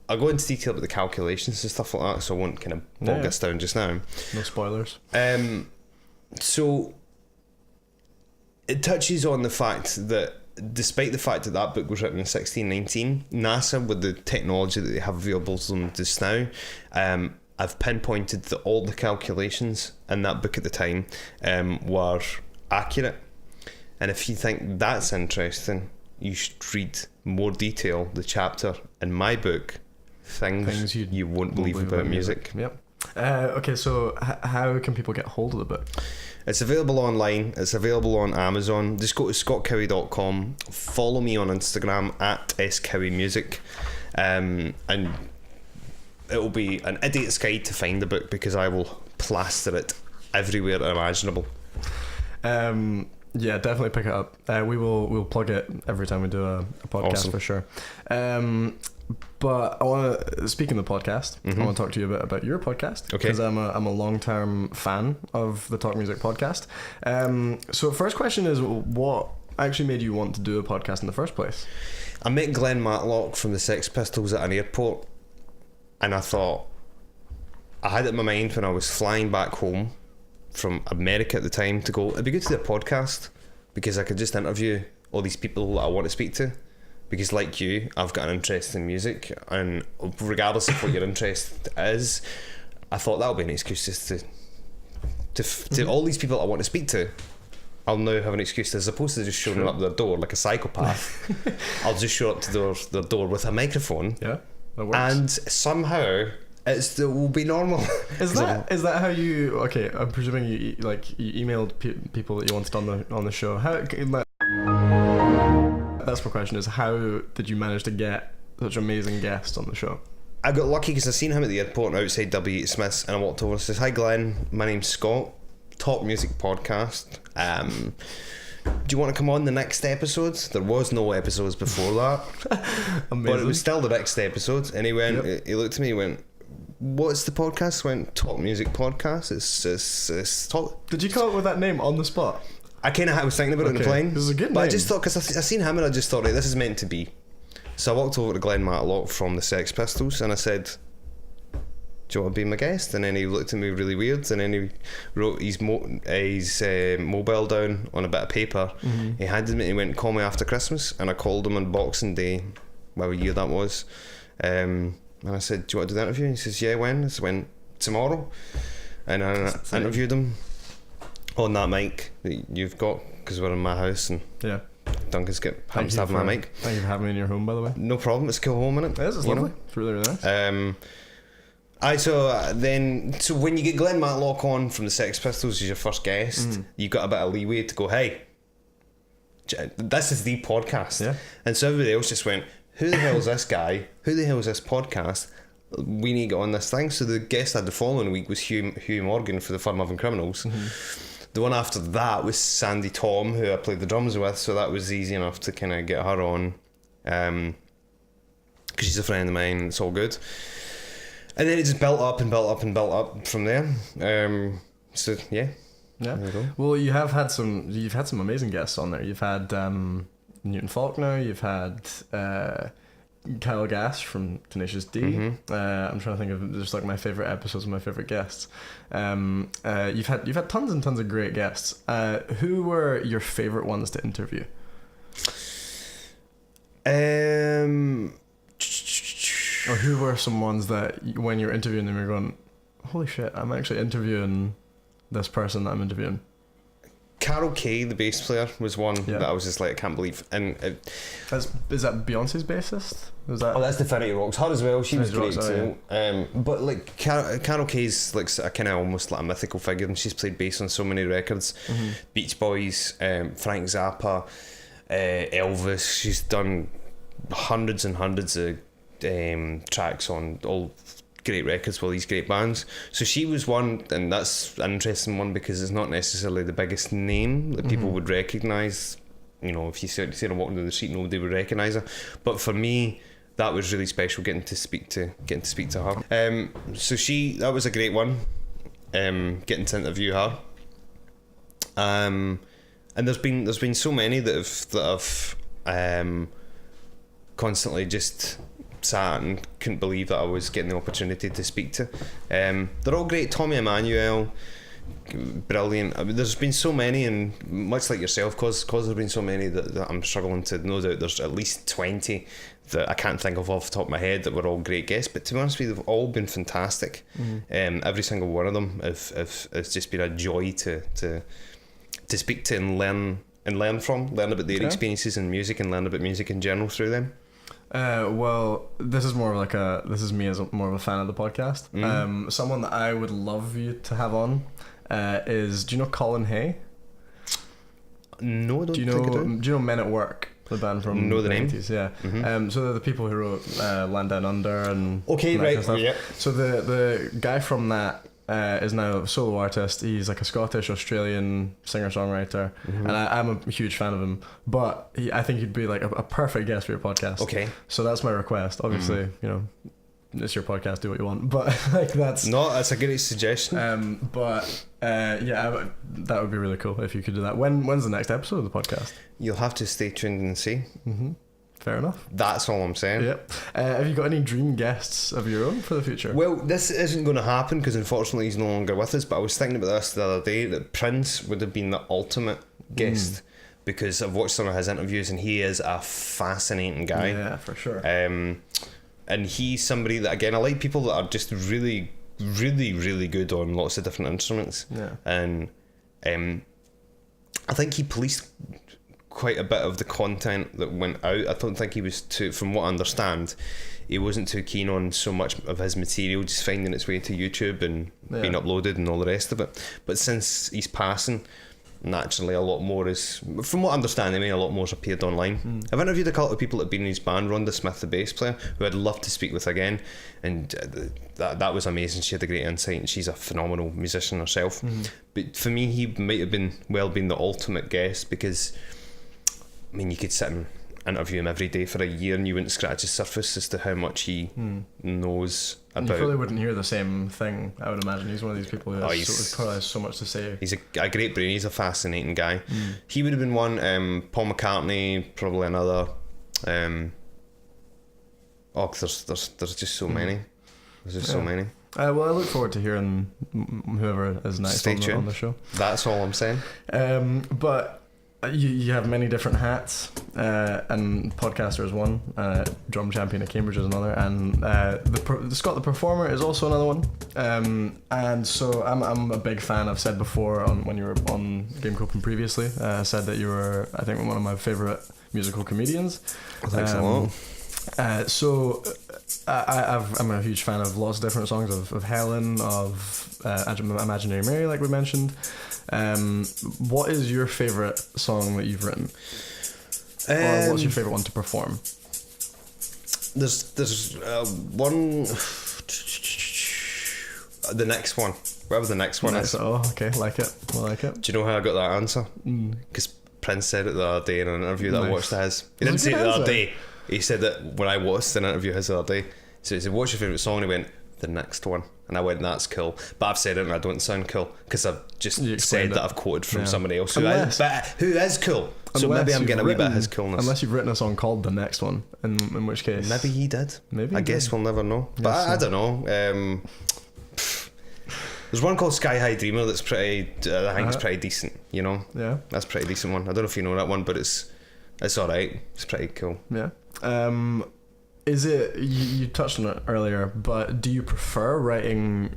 S2: I'll go into detail about the calculations and stuff like that, so I won't kind of bog us down just now.
S1: No spoilers.
S2: So it touches on the fact that despite the fact that book was written in 1619, NASA, with the technology that they have available to them just now, I've pinpointed that all the calculations in that book at the time were accurate. And if you think that's interesting, you should read more detail, the chapter in my book, Things You Won't Believe About Music.
S1: Yep. Okay, so how can people get hold of the book?
S2: It's available online. It's available on Amazon. Just go to scottcowie.com. Follow me on Instagram at @scowiemusic, and it will be an idiot's guide to find the book, because I will plaster it everywhere imaginable.
S1: Yeah, definitely pick it up. We'll plug it every time we do a podcast. Awesome. For sure. But I want to, speaking of the podcast, I want to talk to you a bit about your podcast, because I'm a long-term fan of the Talk Music podcast. So first question is, what actually made you want to do a podcast in the first place?
S2: I met Glenn Matlock from the Sex Pistols at an airport, and I thought, I had it in my mind when I was flying back home from America at the time to go, it'd be good to do a podcast, because I could just interview all these people that I want to speak to. Because like you, I've got an interest in music, and regardless of what your interest is, I thought that would be an excuse just to all these people I want to speak to. I'll now have an excuse, as opposed to just showing up their door like a psychopath. I'll just show up to their door with a microphone. Yeah, that works. And somehow it will be normal. Is that how you? Okay, I'm presuming you emailed people that you wanted on the show. That's my question, is how did you manage to get such amazing guests on the show? I got lucky because I seen him at the airport outside W. Smith's, and I walked over and says, "Hi Glenn, my name's Scott, Talk Music Podcast. Do you want to come on the next episode?" There was no episodes before that. Amazing. But it was still the next episode. And he went, he looked at me and went, "What's the podcast?" I went, "Talk Music Podcast. It's talk." Did you come up with that name on the spot? I kind of was thinking about it in the plane.
S1: This is a good
S2: But
S1: name.
S2: I just thought, because I seen him and I just thought, right, this is meant to be. So I walked over to Glenn Matlock from the Sex Pistols and I said, do you want to be my guest? And then he looked at me really weird, and then he wrote his mobile down on a bit of paper. He handed me, he went, call me after Christmas, and I called him on Boxing Day, whatever year that was, and I said, do you want to do the interview? And he says, yeah, when? I said, when? Tomorrow. And I interviewed him on that mic that you've got, because we're in my house and Duncan's happens to have my mic.
S1: Thank you for having me in your home, by the way.
S2: No problem, it's a cool home, innit?
S1: It is, it's lovely. It's really, really nice.
S2: So when you get Glenn Matlock on from the Sex Pistols as your first guest, you've got a bit of leeway to go, hey, this is the podcast.
S1: Yeah.
S2: And so everybody else just went, who the hell is this guy? Who the hell is this podcast? We need to get on this thing. So the guest I had the following week was Hugh Morgan for the Fun Loving Criminals. The one after that was Sandy Tom, who I played the drums with, so that was easy enough to kind of get her on, because she's a friend of mine. It's all good. And then it just built up and built up and built up from there. So yeah.
S1: Yeah.
S2: There you go.
S1: Well, you've had some amazing guests on there. You've had Newton Faulkner. You've had Kyle Gass from Tenacious D. I'm trying to think of just like my favorite episodes of my favorite guests. You've had tons and tons of great guests. Who were your favorite ones to interview? Or who were some ones that when you're interviewing them, you're going, holy shit, I'm actually interviewing this person that I'm interviewing?
S2: Carol Kay, the bass player, was one that I was just like, I can't believe. And
S1: is that Beyonce's bassist?
S2: that's Definity Rocks. Her as well. She was great
S1: Rocks,
S2: too. But like Carol Kay's like a kind of almost like a mythical figure, and she's played bass on so many records. Beach Boys, Frank Zappa, Elvis. She's done hundreds and hundreds of tracks on all great records for these great bands. So she was one, and that's an interesting one because it's not necessarily the biggest name that people would recognise. You know, if you see her walking down the street, nobody would recognise her. But for me, that was really special, getting to speak to her. So that was a great one. Getting to interview her. And there's been so many that have constantly just sat and couldn't believe that I was getting the opportunity to speak to. They're all great. Tommy Emmanuel, brilliant. I mean, there's been so many, and much like yourself, cause there's been so many that I'm struggling to know that there's at least 20 that I can't think of off the top of my head that were all great guests. But to be honest with you, they've all been fantastic. Every single one of them has just been a joy to speak to and learn from, learn about their experiences in music and learn about music in general through them.
S1: Well, this is more like this is me as more of a fan of the podcast. Someone that I would love you to have on is, do you know Colin Hay?
S2: No, I don't think I do.
S1: Do you know Men at Work, the band from
S2: the name.
S1: 90s? Yeah. So they're the people who wrote Land Down Under and
S2: okay,
S1: that
S2: right,
S1: kind of stuff.
S2: yeah.
S1: So the guy from that is now a solo artist. He's like a Scottish Australian singer-songwriter, and I'm a huge fan of him. But I think he'd be like a perfect guest for your podcast.
S2: Okay.
S1: So that's my request. Obviously, you know, it's your podcast. Do what you want. But like that's
S2: a great suggestion.
S1: That would be really cool if you could do that. When's the next episode of the podcast?
S2: You'll have to stay tuned and see.
S1: Fair enough.
S2: That's all I'm saying.
S1: Yep. Have you got any dream guests of your own for the future?
S2: Well, this isn't going to happen because unfortunately he's no longer with us, but I was thinking about this the other day, that Prince would have been the ultimate guest because I've watched some of his interviews and he is a fascinating guy.
S1: Yeah, for sure.
S2: And he's somebody that, again, I like people that are just really, really, really good on lots of different instruments.
S1: Yeah.
S2: And I think he policed quite a bit of the content that went out. I don't think he was too, from what I understand, he wasn't too keen on so much of his material just finding its way to YouTube and being uploaded and all the rest of it. But since he's passing, naturally a lot more is, from what I understand anyway, a lot more's appeared online. I've interviewed a couple of people that have been in his band, Rhonda Smith, the bass player, who I'd love to speak with again, and that was amazing. She had a great insight and she's a phenomenal musician herself. But for me, he might have been the ultimate guest because, I mean, you could sit and interview him every day for a year and you wouldn't scratch the surface as to how much he knows
S1: And
S2: about.
S1: you probably wouldn't hear the same thing, I would imagine. He's one of these people who probably has so much to say.
S2: He's a great brain. He's a fascinating guy. He would have been one. Paul McCartney, probably another. There's just so many. There's just so many.
S1: Well, I look forward to hearing whoever is next on the show.
S2: That's all I'm saying.
S1: But you have many different hats, and podcaster is one, drum champion at Cambridge is another, and Scott the Performer is also another one. And so I'm a big fan. I've said before when you were on Game Coping previously, said that you were, I think, one of my favourite musical comedians.
S2: Thanks a lot.
S1: So I'm a huge fan of lots of different songs, of Helen, of Imaginary Mary, like we mentioned. What is your favourite song that you've written? Or what's your favourite one to perform?
S2: There's one. The next one. Whatever the next one is.
S1: Oh, okay, like it. I like it.
S2: Do you know how I got that answer? Because Prince said it the other day in an interview that I watched of his. He didn't say it the other day. He said that when I watched an interview of his the other day. So he said, "What's your favourite song?" And he went, "The next one." And I went, "That's cool." But I've said it and I don't sound cool because I've just said that I've quoted from somebody else who is cool. So maybe I'm getting a wee bit of his coolness.
S1: Unless you've written a song called The Next One, in which case...
S2: Maybe he did.
S1: Maybe
S2: I guess we'll never know. But I don't know. There's one called Sky High Dreamer that's pretty... I think it's pretty decent, you know?
S1: Yeah.
S2: That's a pretty decent one. I don't know if you know that one, but it's alright. It's pretty cool.
S1: Yeah. Is it... You touched on it earlier, but do you prefer writing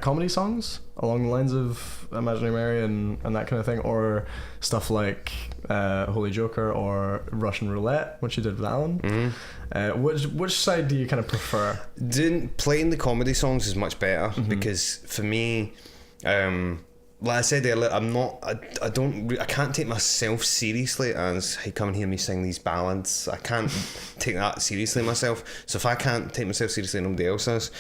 S1: comedy songs along the lines of Imaginary Mary and that kind of thing, or stuff like Holy Joker or Russian Roulette, which you did with Alan? Which side do you kind of prefer?
S2: Playing the comedy songs is much better because for me, like I said earlier, I can't take myself seriously as, hey, come and hear me sing these ballads. I can't take that seriously myself. So if I can't take myself seriously, nobody else does.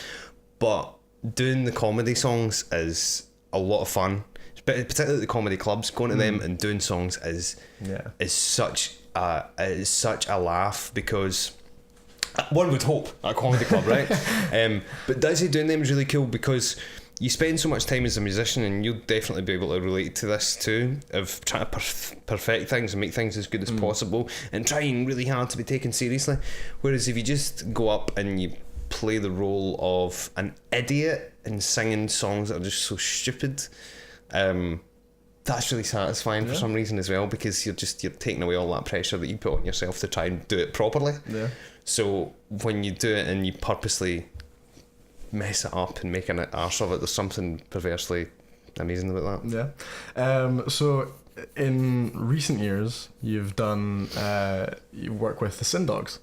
S2: But doing the comedy songs is a lot of fun, particularly at the comedy clubs. Going to them and doing songs is such a laugh, because one would hope at a comedy club, right? But doing them is really cool because you spend so much time as a musician, and you'll definitely be able to relate to this too, of trying to perfect things and make things as good as possible and trying really hard to be taken seriously. Whereas if you just go up and you play the role of an idiot and singing songs that are just so stupid, that's really satisfying for some reason as well, because you're taking away all that pressure that you put on yourself to try and do it properly. So when you do it and you purposely mess it up and make an arse of it, there's something perversely amazing about
S1: that. So in recent years you've done you work with the Sin Dogs.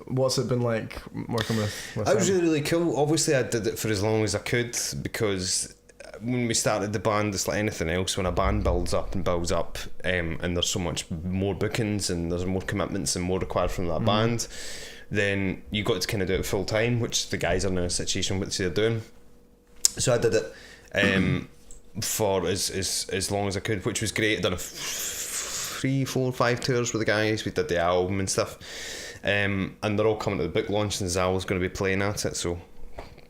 S1: What's it been like working with
S2: that? Was really cool. Obviously I did it for as long as I could, because when we started the band, it's like anything else. When a band builds up and there's so much more bookings and there's more commitments and more required from that band, then you got to kind of do it full time, which the guys are in a situation which they're doing. So I did it for as long as I could, which was great. I done 3, 4, 5 tours with the guys. We did the album and stuff, and they're all coming to the book launch, and Zal's going to be playing at it, so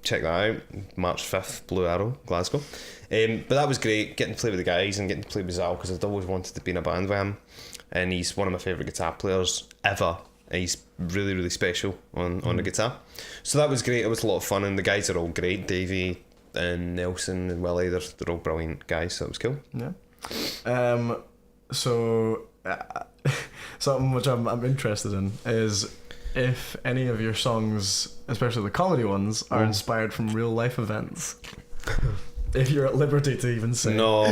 S2: check that out. March 5th, Blue Arrow, Glasgow. But that was great, getting to play with the guys and getting to play with Zal, because I'd always wanted to be in a band with him, and he's one of my favourite guitar players ever. He's really, really special on the guitar. So that was great. It was a lot of fun, and the guys are all great. Davey and Nelson and Willie, they're all brilliant guys, so it was cool.
S1: Yeah. So something which I'm interested in is if any of your songs, especially the comedy ones, are inspired from real life events. If you're at liberty to even say.
S2: No.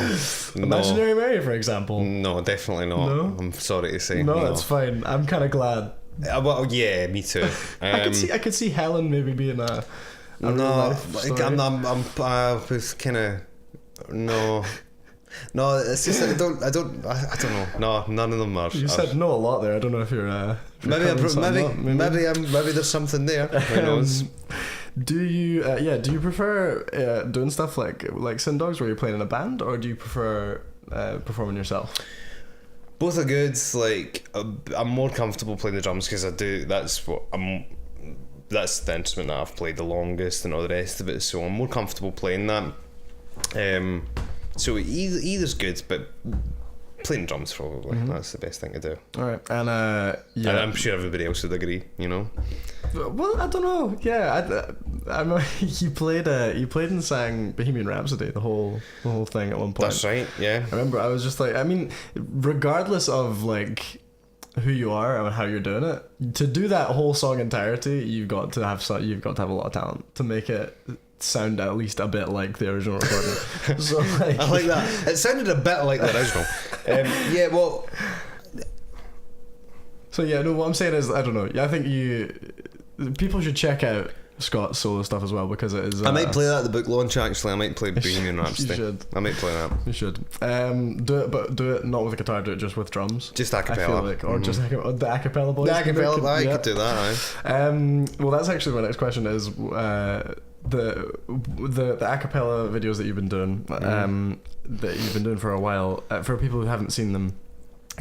S1: Imaginary Mary, for example.
S2: No, definitely not. No? I'm sorry to say.
S1: No, that's fine. I'm kind of glad.
S2: Well, yeah, me too.
S1: I could see Helen maybe being a real life story.
S2: I'm was kind of no. No, it's just I don't know. No, none of them are.
S1: You said no a lot there. I don't know if you're.
S2: Maybe there's something there. Who knows?
S1: Do you prefer doing stuff like Sin Dogs, where you're playing in a band, or do you prefer performing yourself?
S2: Both are good. Like I'm more comfortable playing the drums because I do. That's the instrument that I've played the longest and all the rest of it. So I'm more comfortable playing that. So either's good, but playing drums probably. That's the best thing to do.
S1: All right, and
S2: And I'm sure everybody else would agree. You know.
S1: Well, I don't know. Yeah, I know you played and sang Bohemian Rhapsody, the whole thing at one point.
S2: That's right. Yeah.
S1: I remember. I was just like, I mean, regardless of like who you are and how you're doing it, to do that whole song entirety, you've got to have a lot of talent to make it sound at least a bit like the original recording. So like,
S2: I like that. It sounded a bit like the original. Yeah. Well.
S1: So yeah, no. What I'm saying is, I don't know. I think people should check out Scott's solo stuff as well because it is.
S2: I might play that at the book launch. Actually, I might play Bohemian Rhapsody.
S1: You should.
S2: I might play that.
S1: You should. Do it not with a guitar. Do it just with drums.
S2: Just a cappella.
S1: I feel like, or just the a cappella boys.
S2: The a cappella. I could do that.
S1: Well, that's actually my next question. Is the a cappella videos that you've been doing for a while. For people who haven't seen them,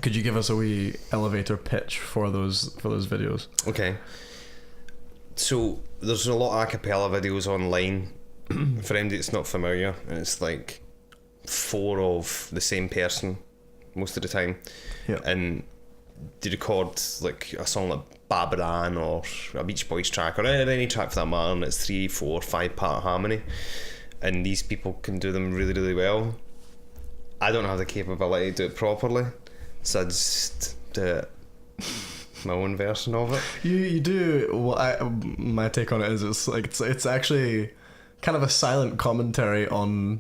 S1: could you give us a wee elevator pitch for those videos?
S2: Okay. So there's a lot of a cappella videos online. For anybody that's not familiar, and it's like 4 of the same person most of the time.
S1: Yeah.
S2: And they record like a song like Babaran or a Beach Boys track or any track for that matter, and it's 3, 4, 5 part harmony. And these people can do them really, really well. I don't have the capability to do it properly, so I just do it my own version of it.
S1: You do. Well, my take on it is it's actually kind of a silent commentary on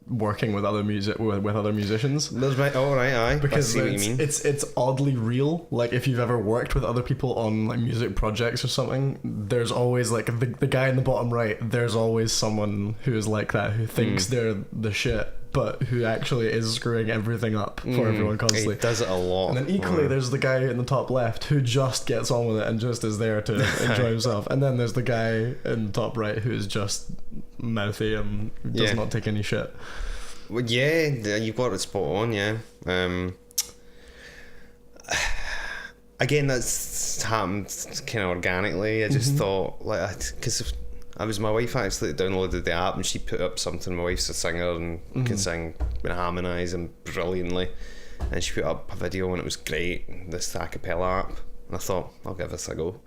S1: working with other musicians.
S2: That's right. Oh right, aye.
S1: Because
S2: I see what you mean.
S1: It's oddly real. Like if you've ever worked with other people on like music projects or something, there's always like the guy in the bottom right. There's always someone who is like that, who thinks they're the shit, but who actually is screwing everything up for everyone constantly.
S2: He does it a lot.
S1: And then equally, there's the guy in the top left who just gets on with it and just is there to enjoy himself. And then there's the guy in the top right who is just mouthy and does not take any shit.
S2: Well, yeah, you've got it spot on. Yeah. Again, that's happened kind of organically. I just thought, like, because I was my wife actually downloaded the app and she put up something. My wife's a singer and can sing and harmonise and brilliantly, and she put up a video and it was great. This a cappella app, and I thought I'll give this a go.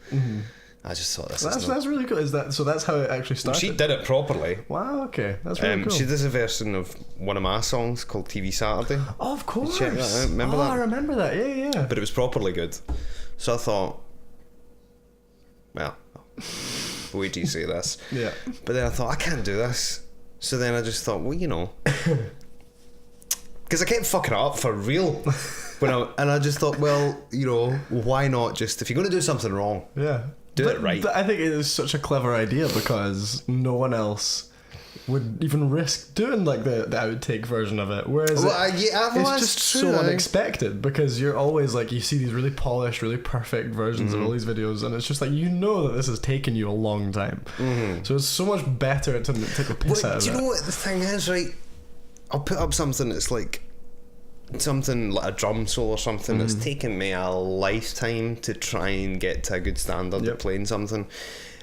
S2: I just thought
S1: that's really cool. Is that so? That's how it actually started.
S2: She did it properly.
S1: Wow. Okay, that's really cool.
S2: She does a version of one of my songs called TV Saturday.
S1: Oh, of course.
S2: Check that out. Remember that?
S1: I remember that. Yeah.
S2: But it was properly good. So I thought, well, wait till you say this.
S1: Yeah.
S2: But then I thought, I can't do this. So then I just thought, well, you know, because I kept fucking it up for real. And I just thought, well, you know, why not just, if you're going to do something wrong, do it right.
S1: I think it is such a clever idea because no one else would even risk doing like the outtake version of it, whereas it's just so unexpected because you're always like, you see these really polished, really perfect versions of all these videos, and it's just like, you know that this has taken you a long time, so it's so much better to take the piss out of it.
S2: Do you know what the thing is, right? I'll put up something that's like something like a drum solo or something that's taken me a lifetime to try and get to a good standard of playing something,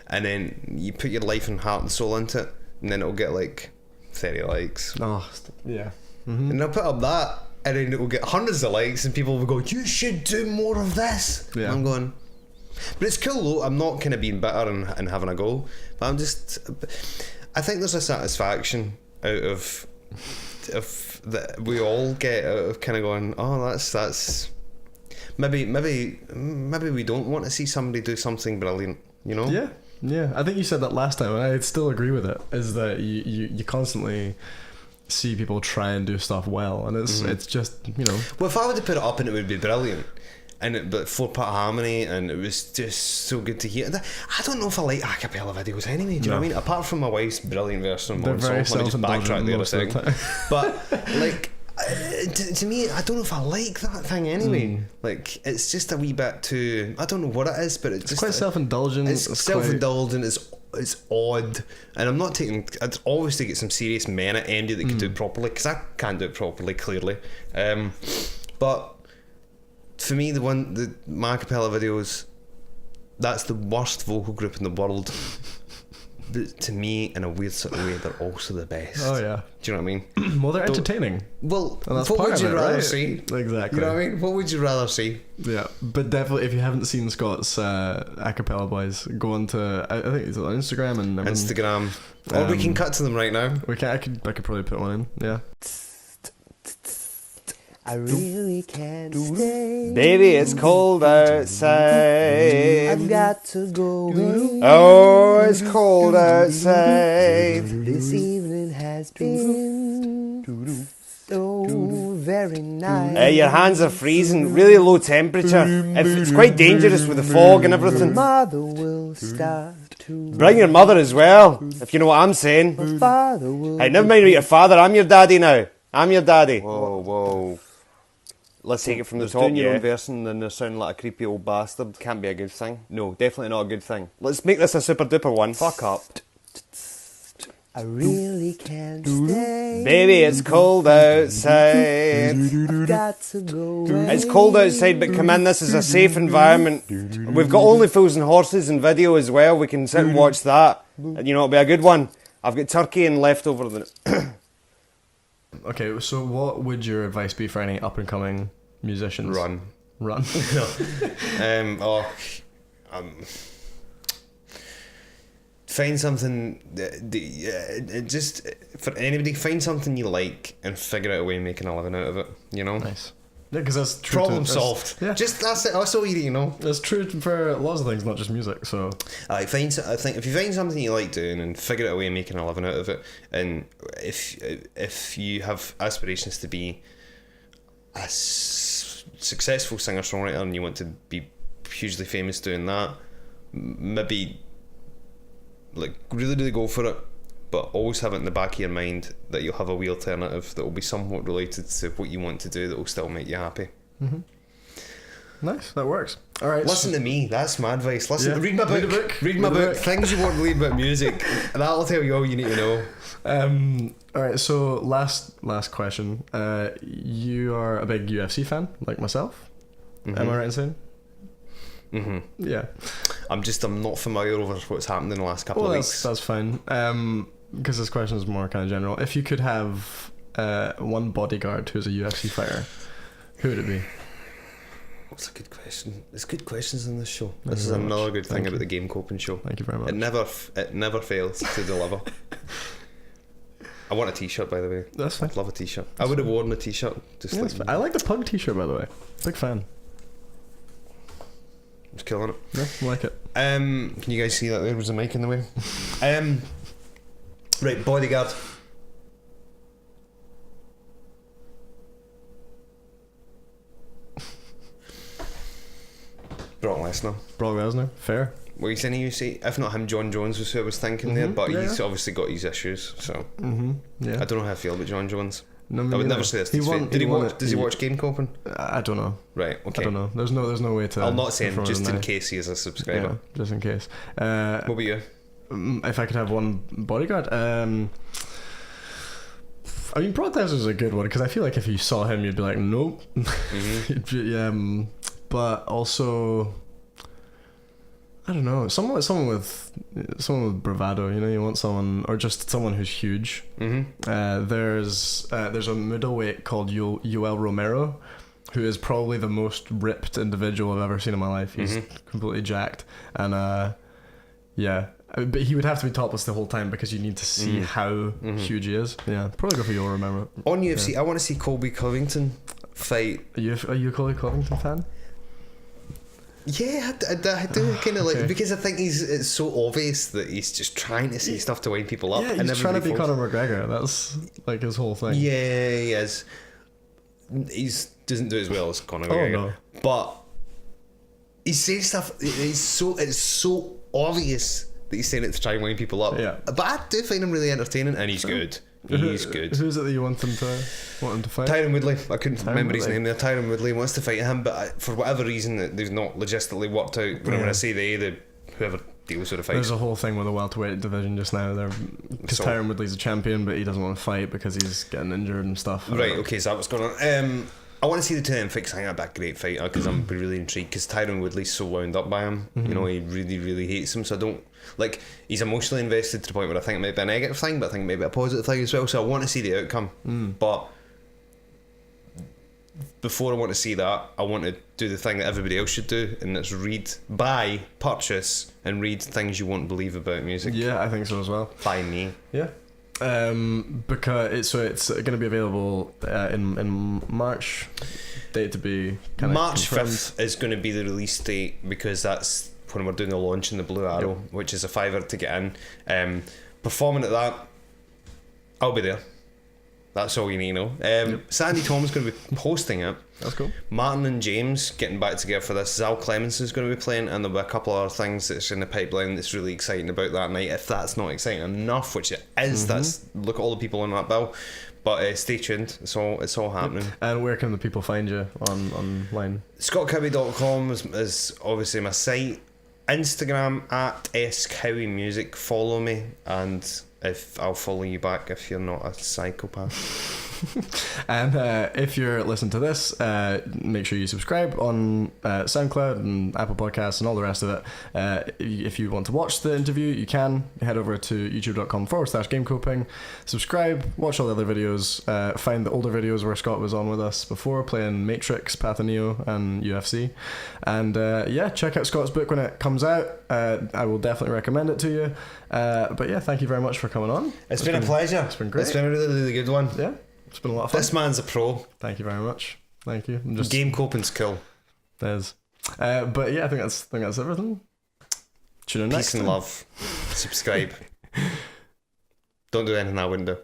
S2: and then you put your life and heart and soul into it, and then it'll get like 30 likes. And I'll put up that, and then it will get hundreds of likes, and people will go, you should do more of this. And I'm going, but it's cool though. I'm not kind of being bitter and having a go, but I'm just, I think there's a satisfaction out of that we all get out of kind of going, oh, that's maybe we don't want to see somebody do something brilliant, you know?
S1: Yeah, I think you said that last time, and I still agree with it. Is that you constantly see people try and do stuff well, and it's just, you know.
S2: Well, if I were to put it up and it would be brilliant, but 4-part harmony, and it was just so good to hear. I don't know if I like a cappella videos anyway. Do you know what I mean? Apart from my wife's brilliant version of one song, let me just backtrack the other thing. But like, to me, I don't know if I like that thing anyway. Like, it's just a wee bit too, I don't know what it is, but it's just
S1: quite self-indulgent.
S2: It's self-indulgent. It's odd, and I'm not taking. I'd always take it some serious men at Andy that could do it properly, because I can't do it properly, clearly. But for me, my a cappella videos, that's the worst vocal group in the world. But to me, in a weird sort of way, they're also the best.
S1: Oh yeah.
S2: Do you know what I mean?
S1: Well, they're entertaining.
S2: Well,
S1: And that's
S2: what
S1: part
S2: would
S1: of
S2: you
S1: it,
S2: rather
S1: right?
S2: see?
S1: Exactly.
S2: You know what I mean? What would you rather see?
S1: Yeah, but definitely, if you haven't seen Scott's a cappella boys, go on to I think it's on Instagram and
S2: Instagram. Or we can cut to them right now.
S1: We can. I could probably put one in. Yeah.
S3: I really can't stay.
S5: Baby, it's cold outside.
S3: I've got to go away.
S5: Oh, it's cold outside.
S3: This evening has been so very nice.
S5: Your hands are freezing, really low temperature. It's quite dangerous with the fog and everything.
S3: Mother will start to.
S5: Bring your mother as well, if you know what I'm saying.
S3: My father will.
S5: Hey, never mind about your father, I'm your daddy now. I'm your daddy. Whoa. Let's take it from the top, doing your own version and then they're sounding like a creepy old bastard. Can't be a good thing. No, definitely not a good thing. Let's make this a super duper one. Fuck up.
S3: I really can't stay.
S5: Baby, it's cold outside.
S3: I've got to go away.
S5: It's cold outside, but come in, this is a safe environment. We've got Only Fools and Horses and video as well. We can sit and watch that. And you know, it'll be a good one. I've got turkey and leftover.
S1: Okay, so what would your advice be for any up and coming musicians?
S2: Run. Find something. Just for anybody, find something you like and figure out a way of making a living out of it. You know.
S1: Nice. Yeah, because that's true.
S2: Problem solved.
S1: Yeah.
S2: Just that's it. That's all you need, you know.
S1: That's true for lots of things, not just music. So
S2: I think if you find something you like doing and figure out a way of making a living out of it, and if you have aspirations to be a successful singer-songwriter and you want to be hugely famous doing that, maybe like really go for it, but always have it in the back of your mind that you'll have a wee alternative that will be somewhat related to what you want to do that will still make you happy.
S1: Mm-hmm. Nice, that works. All right,
S2: listen to me, that's my advice. Read my book.
S1: Read my book.
S2: Things you want to read about music. That'll tell you all you need to know.
S1: All right, so last question. You are a big UFC fan, like myself. Mm-hmm. Am I right in saying?
S2: Mm-hmm.
S1: Yeah.
S2: I'm not familiar with what's happened in the last couple of weeks.
S1: That's fine. Because this question is more kind of general. If you could have one bodyguard who's a UFC fighter, who would it be?
S2: That's a good question. There's good questions in this show. This is another good thing about the Game Coping show.
S1: Thank you very much.
S2: It never fails to deliver. I want a t-shirt, by the way.
S1: That's fine.
S2: I'd love a t-shirt. I would have worn a t-shirt.
S1: I like the pug t-shirt, by the way. Big fan.
S2: It's killing it.
S1: Yeah, I like it.
S2: Can you guys see that there was a mic in the way? Right, bodyguard. Brock Lesnar. Fair. Well, he's in the UFC. If not him, John Jones was who I was thinking there, but he's obviously got his issues. So I don't know how I feel about John Jones. No, I would never say this. Does he watch Game Coping?
S1: I don't know.
S2: Right. Okay.
S1: I don't know. There's no way to.
S2: I'll not say him just in case he is a subscriber.
S1: Yeah, just in case.
S2: What about you?
S1: If I could have one bodyguard, I mean, Brock Lesnar's a good one because I feel like if you saw him, you'd be like, nope. Mm-hmm. But also, I don't know, someone with bravado. You know, you want someone, or just someone who's huge. Mm-hmm. There's a middleweight called Yoel Romero, who is probably the most ripped individual I've ever seen in my life. He's completely jacked, and but he would have to be topless the whole time because you need to see how huge he is. Yeah, probably go for Yoel Romero.
S2: On UFC, I want to see Colby Covington fight.
S1: Are you a Colby Covington fan?
S2: Yeah, I do kind of like it because I think it's so obvious that he's just trying to say stuff to wind people up.
S1: Yeah, he's trying to be Conor McGregor. That's like his whole thing.
S2: Yeah, he is. He doesn't do as well as Conor McGregor,
S1: no.
S2: but he says stuff. It's so obvious that he's saying it to try and wind people up. Yeah, but I do find him really entertaining, and he's good. He's good.
S1: Who's it that you want him to fight?
S2: Tyron Woodley. I couldn't remember his name there. Tyron Woodley wants to fight him, but for whatever reason, they've not logistically worked out. When I say whoever deals with the fight.
S1: There's a whole thing with the welterweight division just now. Because Tyron Woodley's a champion, but he doesn't want to fight because he's getting injured and stuff.
S2: Right. Okay. So that's what's going on. I want to see the two of them fix. I think that'd be a great fight because I'm really intrigued because Tyron Woodley's so wound up by him. You know, he really, really hates him. So I don't like. He's emotionally invested to the point where I think it might be a negative thing, but I think it might be a positive thing as well. So I want to see the outcome. But before I want to see that, I want to do the thing that everybody else should do, and that's buy, purchase, and read things you won't believe about music.
S1: Yeah, I think so as well.
S2: By me.
S1: Yeah. Because it's going to be available in March. Date to be kind of
S2: March
S1: confirmed.
S2: 5th is going to be the release date because that's when we're doing the launch in the Blue Arrow, which is a $5 to get in. Performing at that, I'll be there. That's all you need to know. Sandy Tom's going to be hosting it.
S1: That's cool.
S2: Martin and James getting back together for this. Zal Clemens is going to be playing, and there'll be a couple of other things that's in the pipeline that's really exciting about that night. If that's not exciting enough, which it is, that's look at all the people on that bill. But stay tuned. It's all happening.
S1: And where can the people find you online?
S2: ScottCowie.com is obviously my site. Instagram at @SCowieMusic. Follow me, and if I'll follow you back if you're not a psychopath.
S1: And if you're listening to this, make sure you subscribe on SoundCloud and Apple Podcasts and all the rest of it. If you want to watch the interview, you can head over to youtube.com/GameCoping, subscribe, watch all the other videos, find the older videos where Scott was on with us before playing Matrix, Path of Neo, and UFC. And check out Scott's book when it comes out. I will definitely recommend it to you. But yeah, thank you very much for coming on.
S2: It's been a pleasure.
S1: It's been great.
S2: It's been a really, really good one.
S1: Yeah. It's been a lot of fun.
S2: This man's a pro.
S1: Thank you very much. Thank you.
S2: Game coping's cool.
S1: There's. But yeah, I think that's everything. Tune in next
S2: Peace and
S1: time.
S2: love. Subscribe. Don't do anything I wouldn't do.